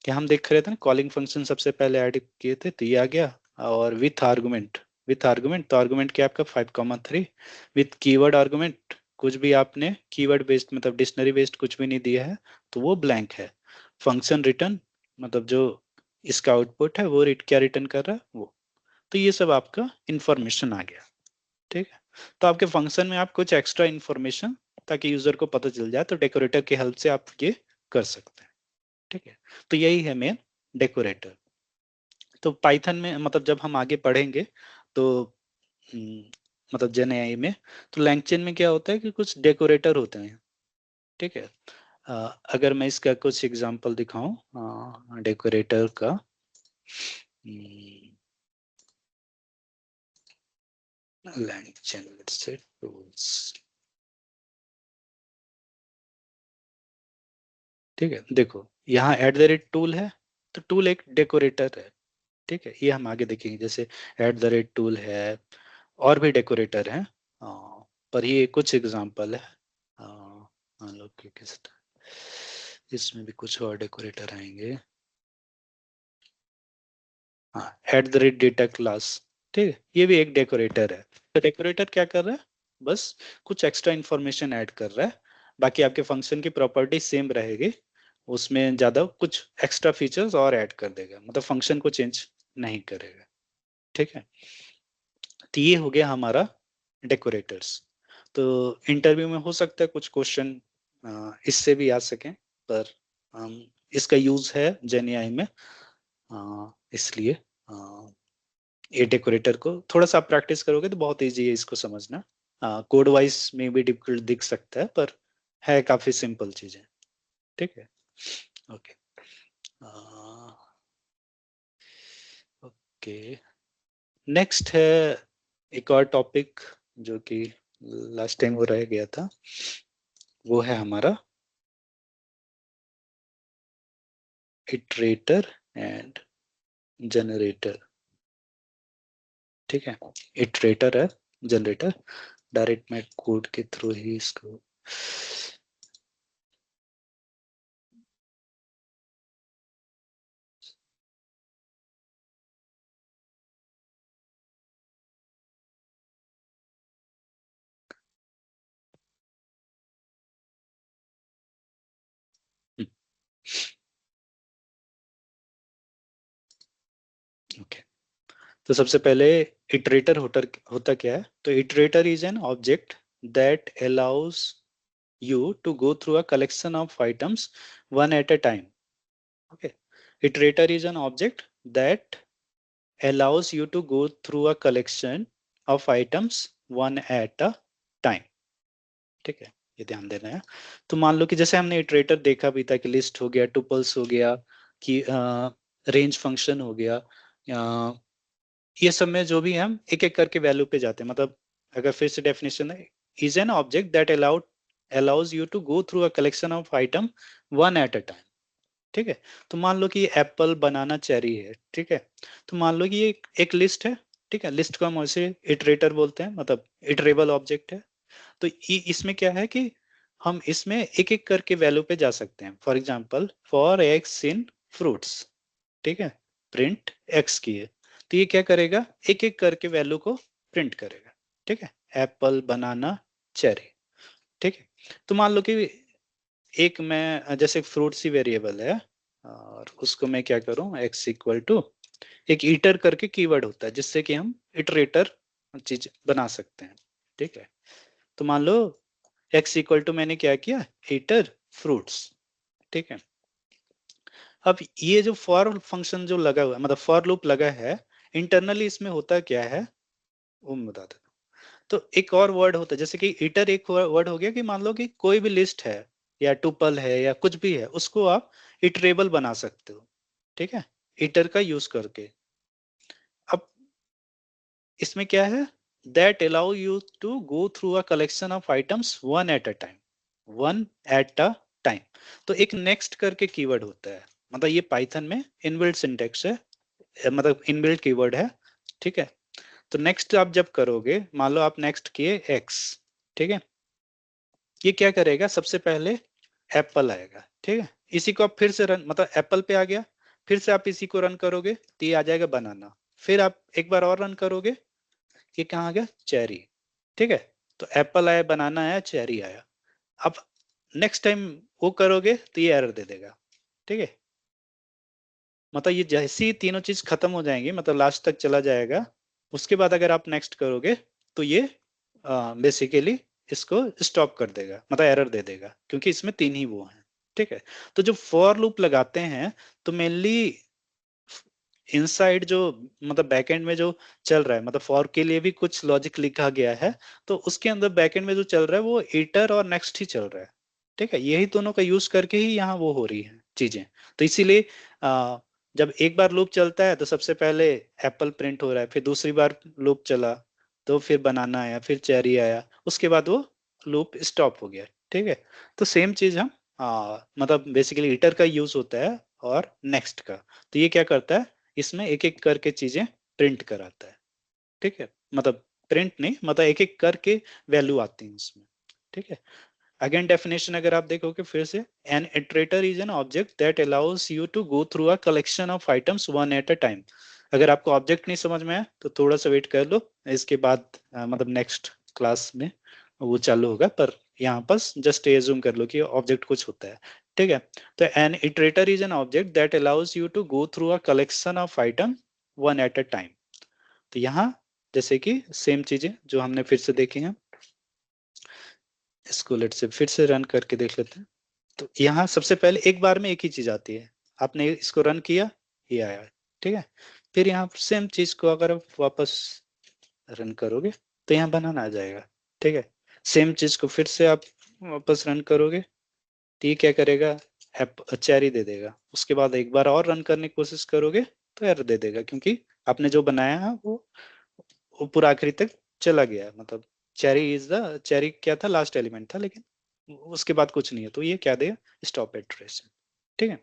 क्या हम देख रहे थे ना, कॉलिंग फंक्शन सबसे पहले ऐड किए थे तो ये आ गया, और विथ आर्गुमेंट तो आर्गुमेंट क्या आपका 5,3, विथ कीवर्ड आर्गुमेंट कुछ भी आपने कीवर्ड बेस्ड मतलब डिक्शनरी बेस्ड कुछ भी नहीं दिया है तो वो ब्लैंक है। फंक्शन रिटर्न मतलब जो इसका आउटपुट है वो क्या रिटर्न कर रहा है वो। तो ये सब आपका इंफॉर्मेशन आ गया। ठीक है, तो आपके फंक्शन में आप कुछ एक्स्ट्रा इंफॉर्मेशन ताकि यूजर को पता चल जाए, तो डेकोरेटर की हेल्प से आप ये कर सकते हैं। ठीक है, तो यही है मेन डेकोरेटर। तो पाइथन में मतलब जब हम आगे पढ़ेंगे तो हम्म, मतलब जेन एआई में, तो लैंगचेन में क्या होता है कि कुछ डेकोरेटर होते हैं। ठीक है, अ, अगर मैं इसका कुछ एग्जांपल दिखाऊं डेकोरेटर का, लैंगचेन लेट्स से टूल्स। ठीक है, देखो यहाँ @टूल है, तो टूल एक डेकोरेटर है। ठीक है, ये हम आगे देखेंगे, जैसे @टूल है, और भी डेकोरेटर हैं, अ, पर ये कुछ एग्जांपल है। मान लो कि किस इसमें भी कुछ और डेकोरेटर आएंगे। हाँ, @डेटा क्लास। ठीक है, ये भी एक डेकोरेटर है। तो डेकोरेटर क्या कर रहा है, बस कुछ एक्स्ट्रा इंफॉर्मेशन ऐड कर रहा है, बाकी आपके फंक्शन की प्रॉपर्टी सेम रहेगी, उसमें ज्यादा कुछ एक्स्ट्रा फीचर्स और ऐड कर देगा, मतलब फंक्शन को चेंज नहीं करेगा। ठीक है, तो ये हो गया हमारा डेकोरेटर्स। तो इंटरव्यू में हो सकता है कुछ क्वेश्चन इससे भी आ सकें, पर इसका यूज है जेन एआई में, इसलिए ये डेकोरेटर को थोड़ा सा आप प्रैक्टिस करोगे तो बहुत इजी है इसको समझना। कोड वाइज में भी डिफिकल्ट दिख सकता है, पर है काफी सिंपल चीजें। ठीक है, ओके, ओके, नेक्स्ट है एक और टॉपिक जो कि लास्ट टाइम वो रह गया था, वो है हमारा इटरेटर एंड जनरेटर। ठीक है, इटरेटर है, जनरेटर, डायरेक्ट मैं कोड के थ्रू ही इसको, तो सबसे पहले इटरेटर होता क्या है? तो iterator is an object that allows you to go through a collection of items one at a time. Okay. Iterator is an object that allows you to go through a collection of items one at a time. ठीक है, ये ध्यान देना है। तो मान लो कि जैसे हमने इटरेटर देखा भी था कि लिस्ट हो गया, टुपल्स हो गया, कि रेंज फंक्शन हो गया, ये सब में जो भी हम एक एक करके वैल्यू पे जाते हैं। मतलब अगर फिर से डेफिनेशन है, is an object that allows you to go through a collection of item one at a time। ठीक है, तो मान लो कि ये एप्पल, बनाना, चेरी है। ठीक है, तो मान लो कि ये एक लिस्ट है। ठीक है, लिस्ट को हम वैसे इटरेटर बोलते हैं, मतलब इटरेबल ऑब्जेक्ट है। तो इसमें क्या है कि हम इसमें एक एक करके वैल्यू पे जा सकते हैं। For example, for x in fruits, ठीक है, प्रिंट एक्स की है, तो ये क्या करेगा, एक एक करके वैल्यू को प्रिंट करेगा। ठीक है, एप्पल, बनाना, चेरी। ठीक है, तो मान लो कि एक मैं जैसे फ्रूट्स ही वेरिएबल है, और उसको मैं क्या करूं, एक्स इक्वल टू एक ईटर करके कीवर्ड होता है जिससे कि हम इटरेटर चीज बना सकते हैं। ठीक है, तो मान लो एक्स इक्वल टू मैंने क्या किया, ईटर फ्रूट्स। ठीक है, अब ये जो फॉर फंक्शन जो लगा हुआ है, मतलब फॉर लूप लगा है, इंटरनली इसमें होता क्या है वो मैं बता देता हूँ। तो एक और वर्ड होता है, जैसे कि ईटर एक वर्ड हो गया कि मान लो कि कोई भी लिस्ट है या टुपल है या कुछ भी है, उसको आप इटरेबल बना सकते हो। ठीक है, ईटर का यूज करके। अब इसमें क्या है, that allow you to go through a collection of items one at a time, one at a time. तो एक नेक्स्ट करके कीवर्ड होता है, मतलब ये पाइथन में इनबिल्ट सिंटेक्स है, मतलब इनबिल्ट कीवर्ड है। ठीक है, तो नेक्स्ट आप जब करोगे, मान लो आप नेक्स्ट किए एक्स। ठीक है, ये क्या करेगा, सबसे पहले एप्पल आएगा। ठीक है, इसी को आप फिर से रन, मतलब एप्पल पे आ गया, फिर से आप इसी को रन करोगे तो ये आ जाएगा बनाना। फिर आप एक बार और रन करोगे, ये कहाँ आ गया, चेरी। ठीक है, तो एप्पल आया, बनाना आया, चेरी आया। अब नेक्स्ट टाइम वो करोगे तो ये एरर दे देगा। ठीक है, मतलब ये जैसे ही तीनों चीज खत्म हो जाएंगी, मतलब लास्ट तक चला जाएगा, उसके बाद अगर आप नेक्स्ट करोगे तो ये बेसिकली इसको स्टॉप कर देगा, मतलब एरर दे देगा, क्योंकि इसमें तीन ही वो हैं। ठीक है, तो जो फॉर लूप लगाते हैं, तो मेनली इनसाइड जो, मतलब बैकएंड में जो चल रहा है, मतलब फॉर के लिए भी कुछ लॉजिक लिखा गया है, तो उसके अंदर बैकएंड में जो चल रहा है वो ईटर और नेक्स्ट ही चल रहा है। ठीक है, यही दोनों का यूज करके ही यहाँ वो हो रही है चीजें। तो इसीलिए जब एक बार लूप चलता है तो सबसे पहले एप्पल प्रिंट हो रहा है, फिर दूसरी बार लूप चला तो फिर बनाना आया, फिर चेरी आया, उसके बाद वो लूप स्टॉप हो गया। ठीक है, तो सेम चीज हम मतलब बेसिकली ईटर का यूज होता है और नेक्स्ट का। तो ये क्या करता है, इसमें एक एक करके चीजें प्रिंट कराता है। ठीक है, मतलब प्रिंट नहीं, मतलब एक एक करके वैल्यू आती है इसमें। ठीक है, अगेन डेफिनेशन अगर आप देखोगे फिर से, an iterator is an object that allows you to go through a collection of items one at a time. अगर आपको ऑब्जेक्ट नहीं समझ में आया तो थोड़ा सा वेट कर लो, इसके बाद मतलब नेक्स्ट क्लास में वो चालू होगा, पर यहाँ पर जस्ट एज्यूम कर लो कि ऑब्जेक्ट कुछ होता है। ठीक है, तो an iterator is an object that allows you to go through a collection of item one at a time. तो यहाँ जैसे कि सेम चीजें जो हमने फिर से देखी हैं, इसको लेट से फिर से रन करके देख लेते हैं। तो यहाँ सबसे पहले एक बार में एक ही चीज आती है, आपने इसको रन किया, ये आया। ठीक है, फिर यहाँ सेम चीज को अगर आप वापस रन करोगे तो यहाँ बनाना आ जाएगा। ठीक है, सेम चीज को फिर से आप वापस रन करोगे तो ये क्या करेगा, एप चेरी दे देगा। उसके बाद एक बार और रन करने की कोशिश करोगे तो एरर दे देगा, क्योंकि आपने जो बनाया है वो पूरा आखिरी तक चला गया है। मतलब चेरी क्या था, लास्ट एलिमेंट था, लेकिन उसके बाद कुछ नहीं है, तो ये क्या देगा, स्टॉप एट ट्रेस। ठीक है,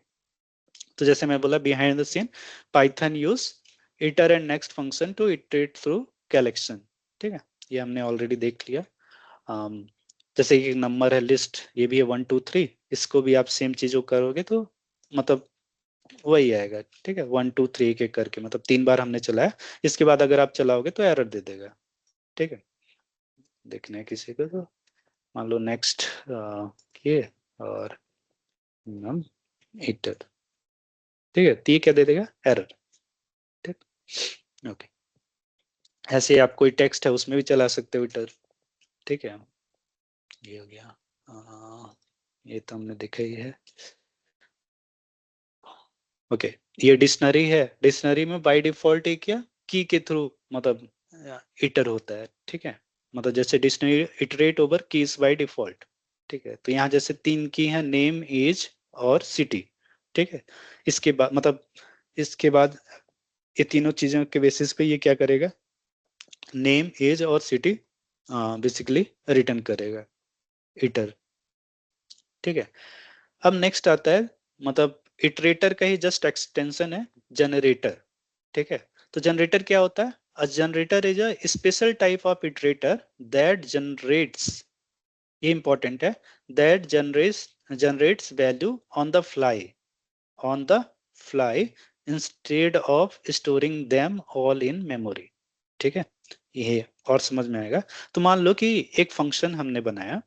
तो जैसे मैं बोला, behind the scene Python use iter and next function to iterate through collection. ठीक है, ये हमने ऑलरेडी देख लिया। जैसे कि नंबर है, लिस्ट, ये भी है 1 2 3, इसको भी आप सेम चीजों करोगे तो मतलब वही आएगा। ठीक है, 1 2 3 एक एक करके, मतलब 3 बार हमने चलाया, इसके बाद अगर आप चलाओगे तो एरर दे देगा। ठीक है, देखना है किसी को तो मान लो नेक्स्ट किए और हम ईटर। ठीक है, तो ये क्या दे देगा, एरर। ठीक, ओके। ऐसे आप कोई टेक्स्ट है उसमें भी चला सकते हो इटर, ठीक है। ये हो गया। ये तो हमने देखा ही है। ओके, ये डिक्शनरी है, डिक्शनरी में बाय डिफॉल्ट एक क्या की के थ्रू मतलब इटर होता है, ठीक है। मतलब जैसे dictionary iterate over keys by default, ठीक है। तो यहाँ जैसे 3 की है, नेम, एज और सिटी, ठीक है। इसके बाद मतलब इसके बाद ये तीनों चीजों के बेसिस पे ये क्या करेगा, नेम, एज और सिटी बेसिकली रिटर्न करेगा इटर, ठीक है। अब नेक्स्ट आता है, मतलब इटरेटर का ही जस्ट एक्सटेंशन है जनरेटर, ठीक है। तो जनरेटर क्या होता है, a generator is a special type of iterator that generates, ये इंपॉर्टेंट है, that generates value on the fly, on the fly instead of storing them all in memory, ठीक है। ये और समझ में आएगा। तो मान लो कि एक फंक्शन हमने बनाया,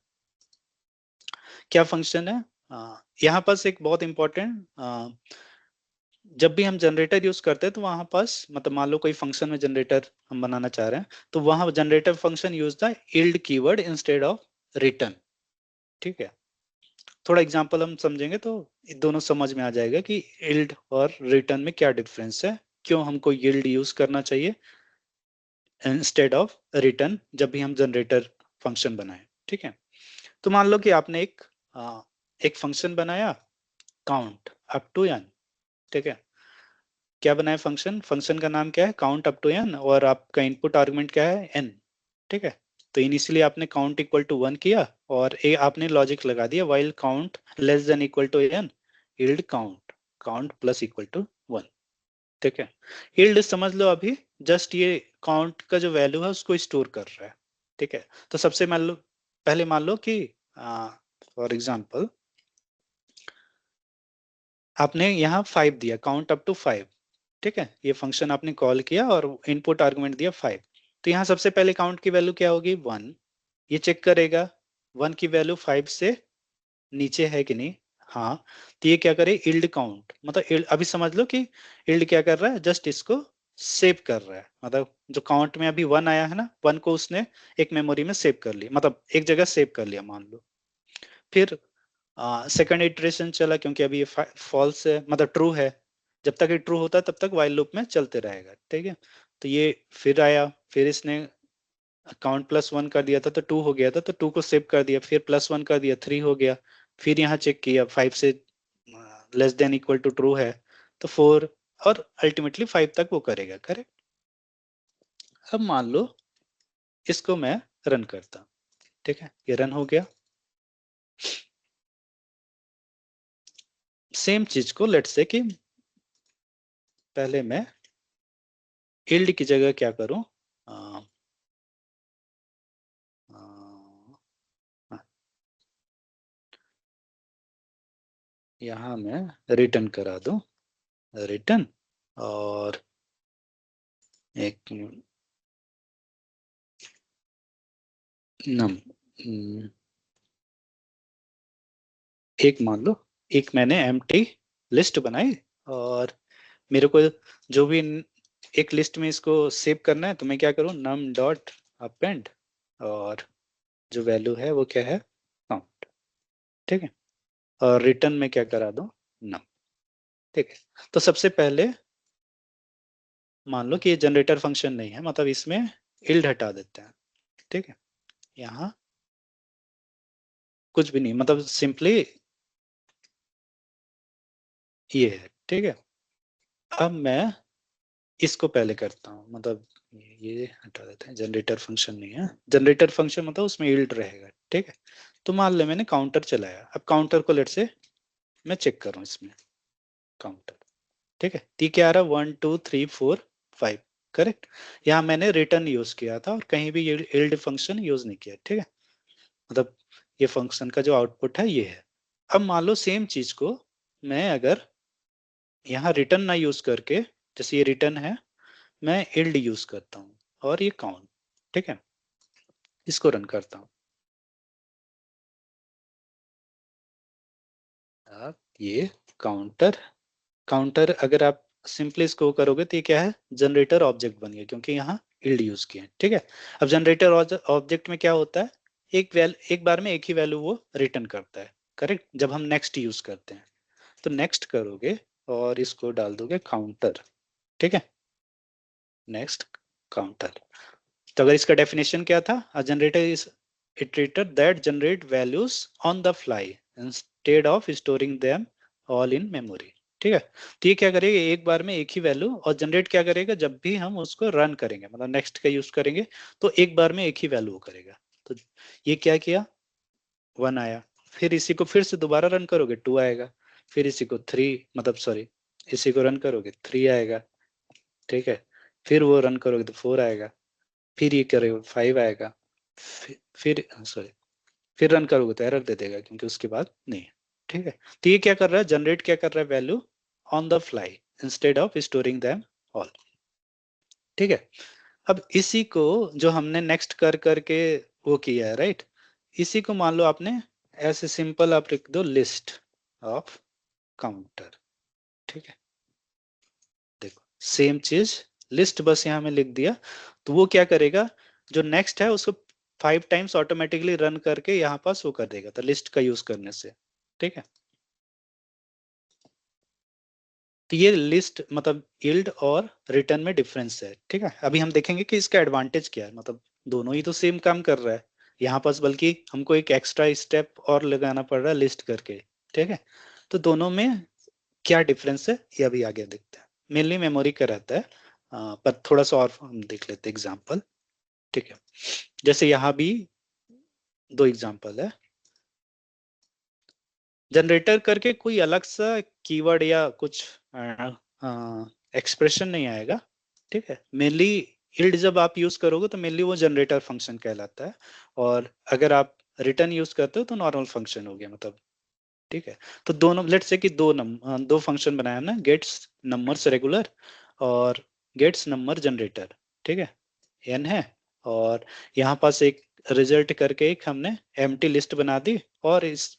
क्या फंक्शन है, यहाँ पास एक बहुत इंपॉर्टेंट, जब भी हम जनरेटर यूज करते हैं तो वहां पास मतलब मान लो कोई फंक्शन में जनरेटर हम बनाना चाह रहे हैं, तो वहां generator function use the yield keyword instead of return, ठीक है। थोड़ा एग्जांपल हम समझेंगे तो ये दोनों समझ में आ जाएगा कि इल्ड और रिटर्न में क्या डिफरेंस है, क्यों हमको यील्ड यूज करना चाहिए इंस्टेड ऑफ रिटर्न जब भी हम जनरेटर फंक्शन बनाए, ठीक है। तो मान लो कि आपने एक फंक्शन बनाया, काउंट अप टू एन, ठीक है। क्या बनाया फंक्शन, फंक्शन का नाम क्या है, काउंट अप टू एन, और आपका इनपुट आर्गुमेंट क्या है, एन, ठीक है। तो इनिशियली आपने काउंट इक्वल टू 1 किया और आपने लॉजिक लगा दिया while count less than equal to n, yield count, count plus equal to 1, ठीक है। यील्ड समझ लो अभी जस्ट ये काउंट का जो वैल्यू है उसको स्टोर कर रहा है, ठीक है। तो सबसे मान लो, पहले मान लो कि फॉर एग्जाम्पल आपने यहाँ 5 दिया, काउंट अप टू 5, ठीक है। ये फंक्शन आपने कॉल किया और इनपुट आर्गुमेंट दिया 5। तो यहाँ सबसे पहले काउंट की वैल्यू क्या होगी, 1। ये चेक करेगा 1 की वैल्यू 5 से नीचे है कि नहीं, हाँ। तो ये क्या करे, इल्ड काउंट, मतलब अभी समझ लो कि इल्ड क्या कर रहा है, जस्ट इसको सेव कर रहा है। मतलब जो काउंट में अभी 1 आया है ना, 1 को उसने एक मेमोरी में सेव कर लिया, मतलब एक जगह सेव कर लिया मान लो। फिर सेकंड इटरेशन चला, क्योंकि अभी ये फॉल्स है मतलब ट्रू है, जब तक ये ट्रू होता है तब तक वाइल लूप में चलते रहेगा, ठीक है। तो ये फिर आया, फिर इसने काउंट +1 कर दिया था तो 2 हो गया था, तो 2 को सेव कर दिया, फिर +1 कर दिया, 3 हो गया। फिर यहाँ चेक किया 5 से less than equal to true है तो 4, और अल्टीमेटली 5 तक वो करेगा, करेक्ट। अब मान लो इसको मैं रन करता हूं, ठीक है, ये रन हो गया। सेम चीज को लेट्स से कि पहले मैं इल्ड की जगह क्या करूं, अ, अ, यहाँ मैं रिटर्न करा दूं, रिटर्न, और एक नम एक मान लो, एक मैंने एम्प्टी लिस्ट बनाई, और मेरे को जो भी एक लिस्ट में इसको सेव करना है, तो मैं क्या करूं, नम डॉट अपेंड, और जो वैल्यू है वो क्या है, काउंट, ठीक है। और रिटर्न में क्या करा दूं, नम, ठीक है। तो सबसे पहले मान लो कि ये जनरेटर फंक्शन नहीं है, मतलब इसमें इल्ड हटा देते हैं, ठीक है। यहाँ कुछ भी नहीं, मतलब सिंपली ये है, ठीक है। अब मैं इसको पहले करता हूँ, मतलब ये हटा देते हैं, जनरेटर फंक्शन नहीं है, जनरेटर फंक्शन मतलब उसमें यील्ड रहेगा, ठीक है। तो मान ले मैंने काउंटर चलाया, अब काउंटर को लेट से मैं चेक करूँ इसमें, काउंटर, ठीक है। ती क्या आ रहा है, 1 2 3 4 5, करेक्ट। यहाँ मैंने रिटर्न यूज किया था और कहीं भी यील्ड फंक्शन यूज नहीं किया, ठीक है। मतलब ये फंक्शन का जो आउटपुट है ये है। अब मान लो सेम चीज को मैं अगर यहाँ रिटर्न ना यूज करके, जैसे ये रिटर्न है, मैं इल्ड यूज करता हूँ और ये काउंट, ठीक है। इसको रन करता हूँ, आप ये काउंटर, काउंटर अगर आप सिंपली इसको करोगे तो ये क्या है, जनरेटर ऑब्जेक्ट बन गया, क्योंकि यहाँ इल्ड यूज किए हैं, ठीक है। अब जनरेटर ऑब्जेक्ट में क्या होता है, एक बार में एक ही वैल्यू वो रिटर्न करता है, करेक्ट। जब हम नेक्स्ट यूज करते हैं तो नेक्स्ट करोगे और इसको डाल दोगे काउंटर, ठीक है, नेक्स्ट काउंटर। तो अगर इसका डेफिनेशन क्या था, a generator is iterator that generate values on the fly instead of storing them all in memory, ठीक है। तो ये क्या करेगा, एक बार में एक ही वैल्यू और जनरेट क्या करेगा, जब भी हम उसको रन करेंगे मतलब नेक्स्ट का यूज करेंगे तो एक बार में एक ही वैल्यू करेगा। तो ये क्या किया, 1 आया, फिर इसी को फिर से दोबारा रन करोगे 2 आएगा, फिर इसी को 3 मतलब सॉरी इसी को रन करोगे 3 आएगा, ठीक है, फिर वो रन करोगे तो 4 आएगा, फिर ये करोगे 5 आएगा, फिर सॉरी फिर रन करोगे तो एरर दे देगा क्योंकि उसके बाद नहीं है, ठीक है। तो ये क्या कर रहा है, जनरेट क्या कर रहा है, value on the fly instead of storing them all, ठीक है। अब इसी को जो हमने नेक्स्ट कर करके वो किया है, राइट, इसी को मान लो आपने ऐसे सिंपल आप लिख दो लिस्ट ऑफ काउंटर, ठीक है। देखो सेम चीज, लिस्ट बस यहाँ में लिख दिया, तो वो क्या करेगा, जो नेक्स्ट है उसको 5 टाइम्स ऑटोमेटिकली रन करके यहाँ पास वो कर देगा, तो लिस्ट का यूज करने से, ठीक है। तो ये लिस्ट मतलब यील्ड और रिटर्न में डिफरेंस है, ठीक है। अभी हम देखेंगे कि इसका एडवांटेज क्या है, मतलब दोनों ही तो सेम काम कर रहा है यहाँ पास, बल्कि हमको एक एक्स्ट्रा स्टेप और लगाना पड़ रहा है लिस्ट करके, ठीक है। तो दोनों में क्या डिफरेंस है ये अभी आगे देखते हैं। मेनली मेमोरी का रहता है, पर थोड़ा सा और हम देख लेते हैं एग्जाम्पल, ठीक है। जैसे यहाँ भी 2 एग्जाम्पल है, जनरेटर करके कोई अलग सा कीवर्ड या कुछ एक्सप्रेशन नहीं आएगा, ठीक है। मेनली इल्ड जब आप यूज करोगे तो मेनली वो जनरेटर फंक्शन कहलाता है, और अगर आप रिटर्न यूज करते हो तो नॉर्मल फंक्शन हो गया मतलब, ठीक है। तो दोनों लेट्स से कि दो फंक्शन बनाया हमने, गेट्स नंबर्स रेगुलर और गेट्स नंबर जनरेटर, ठीक है, एन है, और यहाँ पास एक रिजल्ट करके एक हमने एम्प्टी लिस्ट बना दी, और इस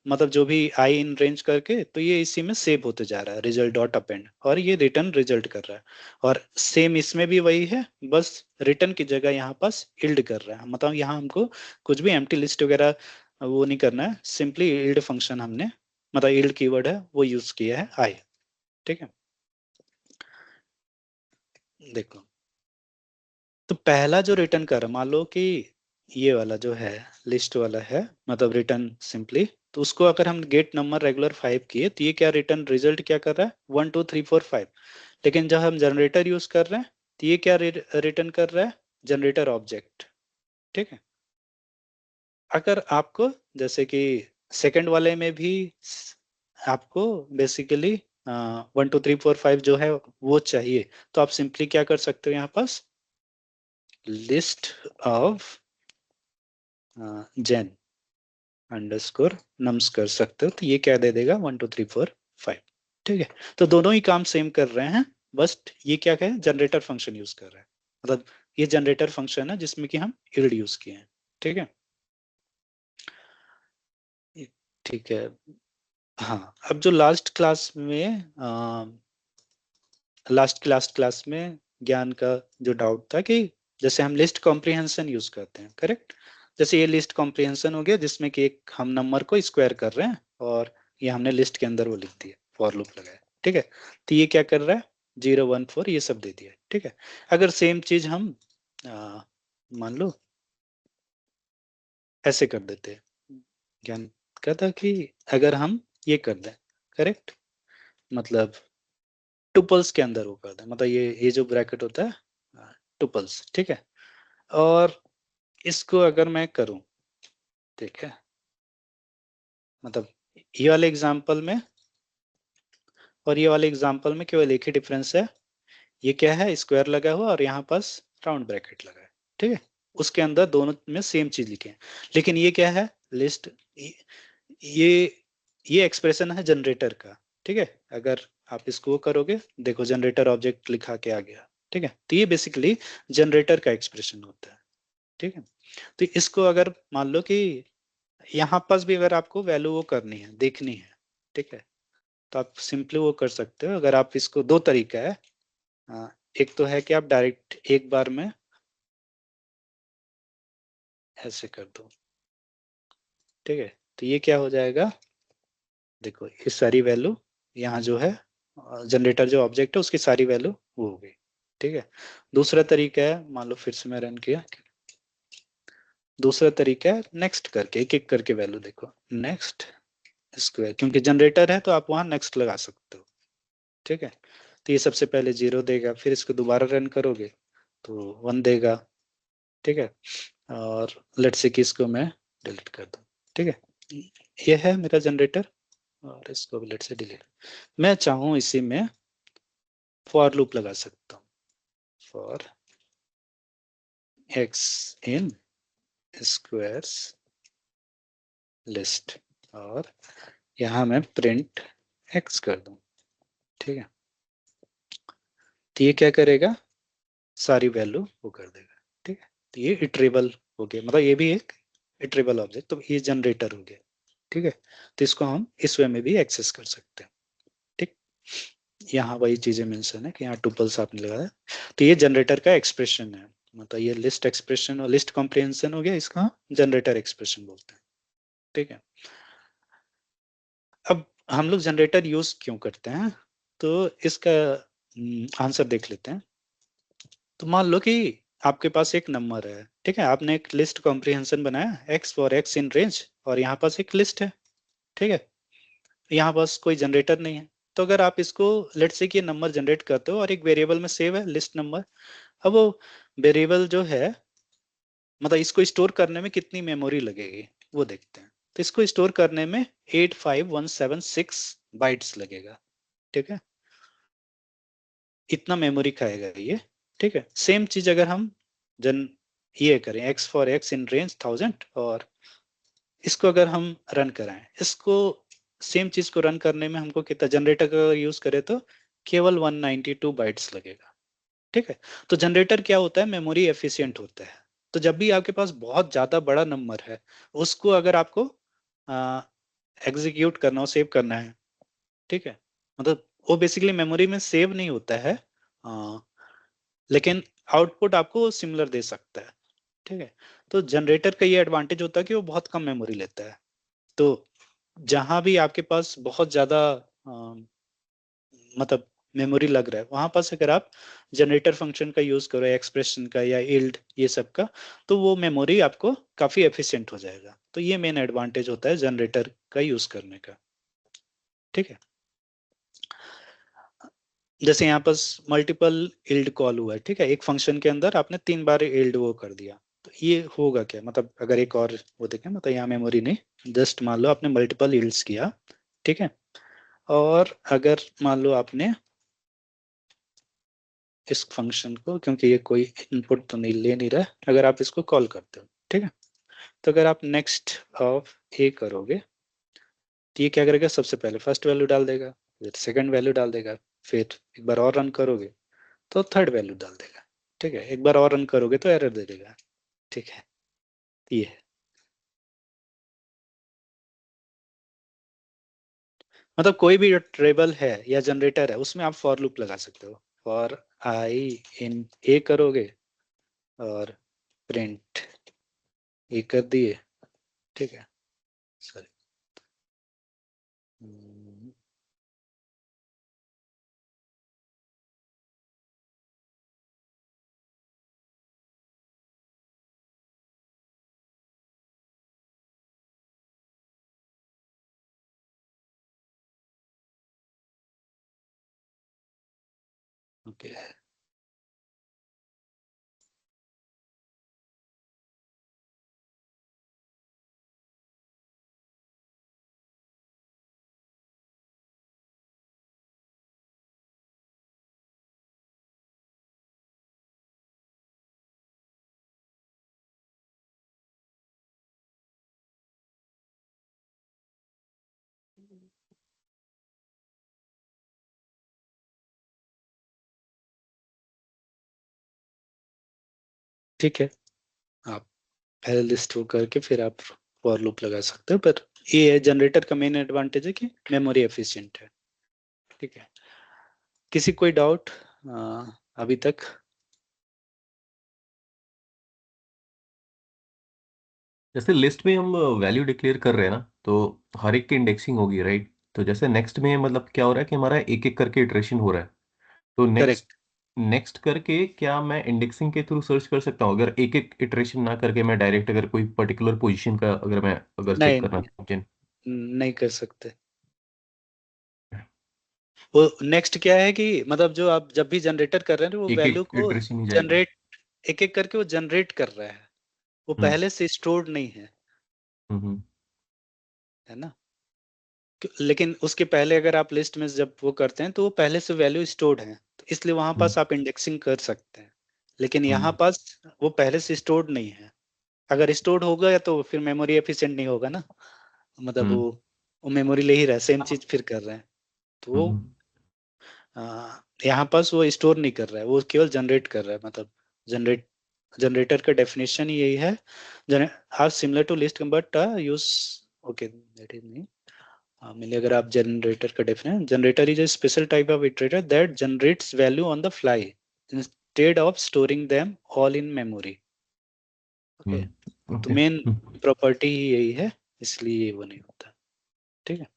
मतलब जो भी आई इन रेंज करके तो ये इसी में सेव होते जा रहा है रिजल्ट डॉट अपेंड, और ये रिटर्न रिजल्ट कर रहा है। और सेम इसमें भी वही है, बस रिटर्न की जगह यहाँ पास इल्ड कर रहा है, मतलब यहाँ हमको कुछ भी एम्प्टी लिस्ट वगैरह वो नहीं करना है, सिंपली इल्ड फंक्शन हमने मतलब इल्ड कीवर्ड है वो यूज किया है आई, ठीक है। देखो तो पहला जो रिटर्न कर रहा है, मान लो कि ये वाला जो है लिस्ट वाला है मतलब रिटर्न सिंपली, तो उसको अगर हम गेट नंबर रेगुलर 5 किए तो ये क्या रिटर्न रिजल्ट क्या कर रहा है 1 2 3 4 5। लेकिन जब हम जनरेटर यूज कर रहे हैं तो ये क्या रिटर्न कर रहा है, जनरेटर ऑब्जेक्ट, ठीक है। अगर आपको जैसे कि सेकंड वाले में भी आपको बेसिकली 1 2 3 4 5 जो है वो चाहिए, तो आप सिंपली क्या कर सकते हो यहाँ pass list of gen underscore nums कर सकते हो, तो ये क्या दे देगा 1 2 3 4 5, ठीक है। तो दोनों ही काम सेम कर रहे हैं, बस ये क्या है जनरेटर फंक्शन यूज कर रहे हैं, मतलब ये जनरेटर फंक्शन है जिसमें कि हम इल्ड यूज किए हैं, ठीक है। ठीक है, हाँ अब जो लास्ट क्लास में ज्ञान का जो डाउट था कि जैसे हम लिस्ट कॉम्प्रिहेंशन यूज करते हैं, करेक्ट। जैसे ये लिस्ट कॉम्प्रिहेंशन हो गया जिसमें कि एक हम नंबर को स्क्वायर कर रहे हैं और ये हमने लिस्ट के अंदर वो लिख दिया, फॉर लूप लगाया, ठीक है। तो ये क्या कर रहा है 0 1 4 ये सब दे दिया, ठीक है। अगर सेम चीज हम मान लो ऐसे कर देते हैं, ज्ञान कहता कि अगर हम ये कर दें, करेक्ट, मतलब टुपल्स के अंदर वो कर दें, मतलब ये जो ब्रैकेट होता है टुपल्स, ठीक है। और इसको अगर मैं करूं, ठीक है, मतलब ये वाले एग्जांपल में और ये वाले एग्जांपल में केवल एक ही डिफरेंस है, ये क्या है स्क्वायर लगा हुआ और यहाँ पास राउंड ब्रैकेट लगा है, ठीक है। उसके अंदर दोनों में सेम चीज लिखे हैं, लेकिन ये क्या है लिस्ट, ये ये एक्सप्रेशन है जनरेटर का, ठीक है। अगर आप इसको वो करोगे देखो जनरेटर ऑब्जेक्ट लिखा के आ गया, ठीक है। तो ये बेसिकली जनरेटर का एक्सप्रेशन होता है, ठीक है। तो इसको अगर मान लो कि यहाँ पास भी अगर आपको वैल्यू वो करनी है देखनी है, ठीक है, तो आप सिंपली वो कर सकते हो। अगर आप इसको दो तरीका है, एक तो है कि आप डायरेक्ट एक बार में ऐसे कर दो, ठीक है। तो ये क्या हो जाएगा, देखो ये सारी वैल्यू यहाँ जो है जनरेटर जो ऑब्जेक्ट है उसकी सारी वैल्यू वो हो गई, ठीक है। दूसरा तरीका है, मान लो फिर से मैं रन किया, दूसरा तरीका है नेक्स्ट करके एक एक करके वैल्यू देखो, नेक्स्ट स्क्वायर, क्योंकि जनरेटर है तो आप वहां नेक्स्ट लगा सकते हो, ठीक है। तो ये सबसे पहले 0 देगा, फिर इसको दोबारा रन करोगे तो 1 देगा, ठीक है। और लेट्स से कि इसको मैं डिलीट कर दूं, ठीक है। ये है मेरा जनरेटर, और इसको भी लेट्स से डिलीट। मैं चाहूँ इसी में फॉर लूप लगा सकता हूँ, for x in squares list, और यहाँ मैं प्रिंट एक्स कर दूं, ठीक है। तो ये क्या करेगा, सारी वैल्यू वो कर देगा, ठीक है। तो ये इटरेबल हो गया, मतलब ये भी एक इटरेबल ऑब्जेक्ट, तो ये जनरेटर हो गया, ठीक है। तो इसको हम इस वे में भी एक्सेस कर सकते हैं, ठीक। यहाँ वही चीजें मेंशन है कि यहाँ टुपल्स आपने लगाया, तो ये जनरेटर का एक्सप्रेशन है, मतलब ये लिस्ट एक्सप्रेशन और लिस्ट कॉम्प्रिहेंशन हो गया, इसका जनरेटर एक्सप्रेशन बोलते हैं, ठीक है। अब हम लोग जनरेटर यूज क्यों करते हैं, तो इसका आंसर देख लेते हैं। तो मान लो कि आपके पास एक नंबर है, ठीक है, आपने एक लिस्ट कॉम्प्रिहेंशन बनाया x for x in range, और यहाँ पास एक लिस्ट है, ठीक है। यहाँ पास कोई जनरेटर नहीं है, तो अगर आप इसको लेट्स से कि ये नंबर जनरेट करते हो और एक वेरिएबल में सेव है लिस्ट नंबर, अब वो वेरिएबल जो है, मतलब इसको स्टोर करने में कितनी मेमोरी लगेगी वो देखते हैं। तो इसको स्टोर करने में 85176 बाइट्स लगेगा, ठीक है। इतना मेमोरी खाएगा ये, ठीक है। सेम चीज अगर हम जन ये करें x for x in range 1000, और इसको अगर हम रन कराएं, इसको सेम चीज को रन करने में हमको कितना जनरेटर का यूज करें तो केवल 192 बाइट्स लगेगा, ठीक है। तो जनरेटर क्या होता है, मेमोरी एफिशिएंट होता है। तो जब भी आपके पास बहुत ज्यादा बड़ा नंबर है, उसको अगर आपको एग्जीक्यूट करना हो, सेव करना है, ठीक है, मतलब वो बेसिकली मेमोरी में सेव नहीं होता है, लेकिन आउटपुट आपको सिमिलर दे सकता है, ठीक है। तो जनरेटर का ये एडवांटेज होता है कि वो बहुत कम मेमोरी लेता है। तो जहां भी आपके पास बहुत ज्यादा मतलब मेमोरी लग रहा है, वहां पास अगर आप जनरेटर फंक्शन का यूज करो, एक्सप्रेशन का या इल्ड ये सब का, तो वो मेमोरी आपको काफी एफिशिएंट हो जाएगा। तो ये मेन एडवांटेज होता है जनरेटर का यूज करने का, ठीक है। जैसे यहाँ पर मल्टीपल इल्ड कॉल हुआ है, ठीक है, एक फंक्शन के अंदर आपने 3 बार इल्ड वो कर दिया, तो ये होगा क्या, मतलब अगर एक और वो देखें, मतलब यहाँ मेमोरी नहीं, जस्ट मान लो आपने मल्टीपल इल्ड्स किया, ठीक है। और अगर मान लो आपने इस फंक्शन को, क्योंकि ये कोई इनपुट तो नहीं ले नहीं रहा है, अगर आप इसको कॉल करते हो, ठीक है, तो अगर आप नेक्स्ट ऑफ ए करोगे, तो ये क्या करेगा, सबसे पहले फर्स्ट वैल्यू डाल देगा, फिर सेकंड वैल्यू डाल देगा, फिर एक बार और रन करोगे तो थर्ड वैल्यू डाल देगा, ठीक है, एक बार और रन करोगे तो एरर दे देगा, ठीक है। ये है, मतलब कोई भी ट्रेबल है या जनरेटर है उसमें आप फॉर लूप लगा सकते हो, फॉर आई इन ए करोगे और प्रिंट ए कर दिए, ठीक है। सॉरी, ओके, ठीक है। आप पहले लिस्ट वो करके फिर आप फॉर लूप लगा सकते हो, पर ये है जनरेटर का मेन एडवांटेज है कि मेमोरी एफिशिएंट है, ठीक है। किसी कोई डाउट अभी तक? जैसे लिस्ट में हम वैल्यू डिक्लेयर कर रहे हैं ना, तो हर एक की इंडेक्सिंग होगी, राइट? तो जैसे नेक्स्ट में मतलब क्या हो रहा है कि हमारा एक एक करके इटरेशन हो रहा है, तो नेक्स्ट करेक्ट। नेक्स्ट करके क्या मैं इंडेक्सिंग के थ्रू सर्च कर सकता हूँ? अगर एक एक इटरेशन ना करके मैं डायरेक्ट अगर कोई पर्टिकुलर पोजीशन का अगर चेक नहीं करना नहीं, चाहूँ। नहीं कर सकते। वो नेक्स्ट क्या है कि मतलब जो आप जब भी जनरेटर कर रहे हैं वो एक वैल्यू एक को इटरेशन ही जाएगा। जनरेट, एक एक करके वो जनरेट कर रहा है, वो हम्म पहले से स्टोर्ड नहीं है, हम्म है ना? लेकिन उसके पहले अगर आप लिस्ट में जब वो करते हैं तो वो पहले से वैल्यू स्टोर्ड है, तो इसलिए वहां हम्म पास आप इंडेक्सिंग कर सकते हैं। लेकिन यहाँ हम्म पास वो पहले से स्टोर्ड नहीं है। अगर स्टोर्ड होगा तो फिर मेमोरी एफिशिएंट नहीं होगा ना, मतलब हम्म वो मेमोरी ले ही रहा है, सेम चीज फिर कर रहे हैं। तो वो हम्म यहाँ पास वो स्टोर नहीं कर रहा है, वो केवल जनरेट कर रहा है, मतलब जनरेट, जनरेटर का डेफिनेशन ही यही है। Are similar to list but use, okay that is me. मिले अगर आप जनरेटर का definition, generator is a special type of iterator that generates value on the fly instead of storing them all in memory। Okay, तो okay. Main property ही यही है, इसलिए वो नहीं होता। ठीक है।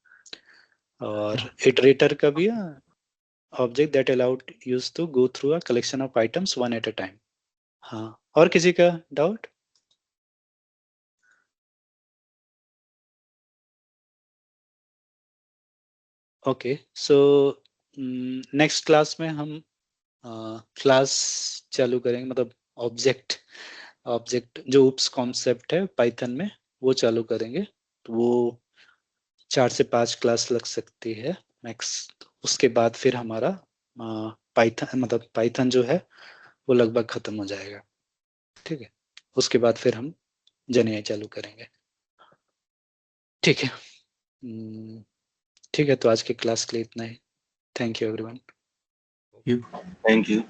और इटरेटर का भी object that allowed use to go through a collection of items one at a time. हाँ, और किसी का doubt? Okay, so next class में हम क्लास चालू करेंगे, मतलब ऑब्जेक्ट, ऑब्जेक्ट जो उप्स कॉन्सेप्ट है पाइथन में वो चालू करेंगे। तो वो 4 से 5 क्लास लग सकती है मैक्स। उसके बाद फिर हमारा पाइथन, मतलब पाइथन जो है वो लगभग खत्म हो जाएगा। ठीक है, उसके बाद फिर हम जन चालू करेंगे। ठीक है। ठीक है, तो आज के क्लास के लिए इतना ही। Thank you everyone. You. Thank you.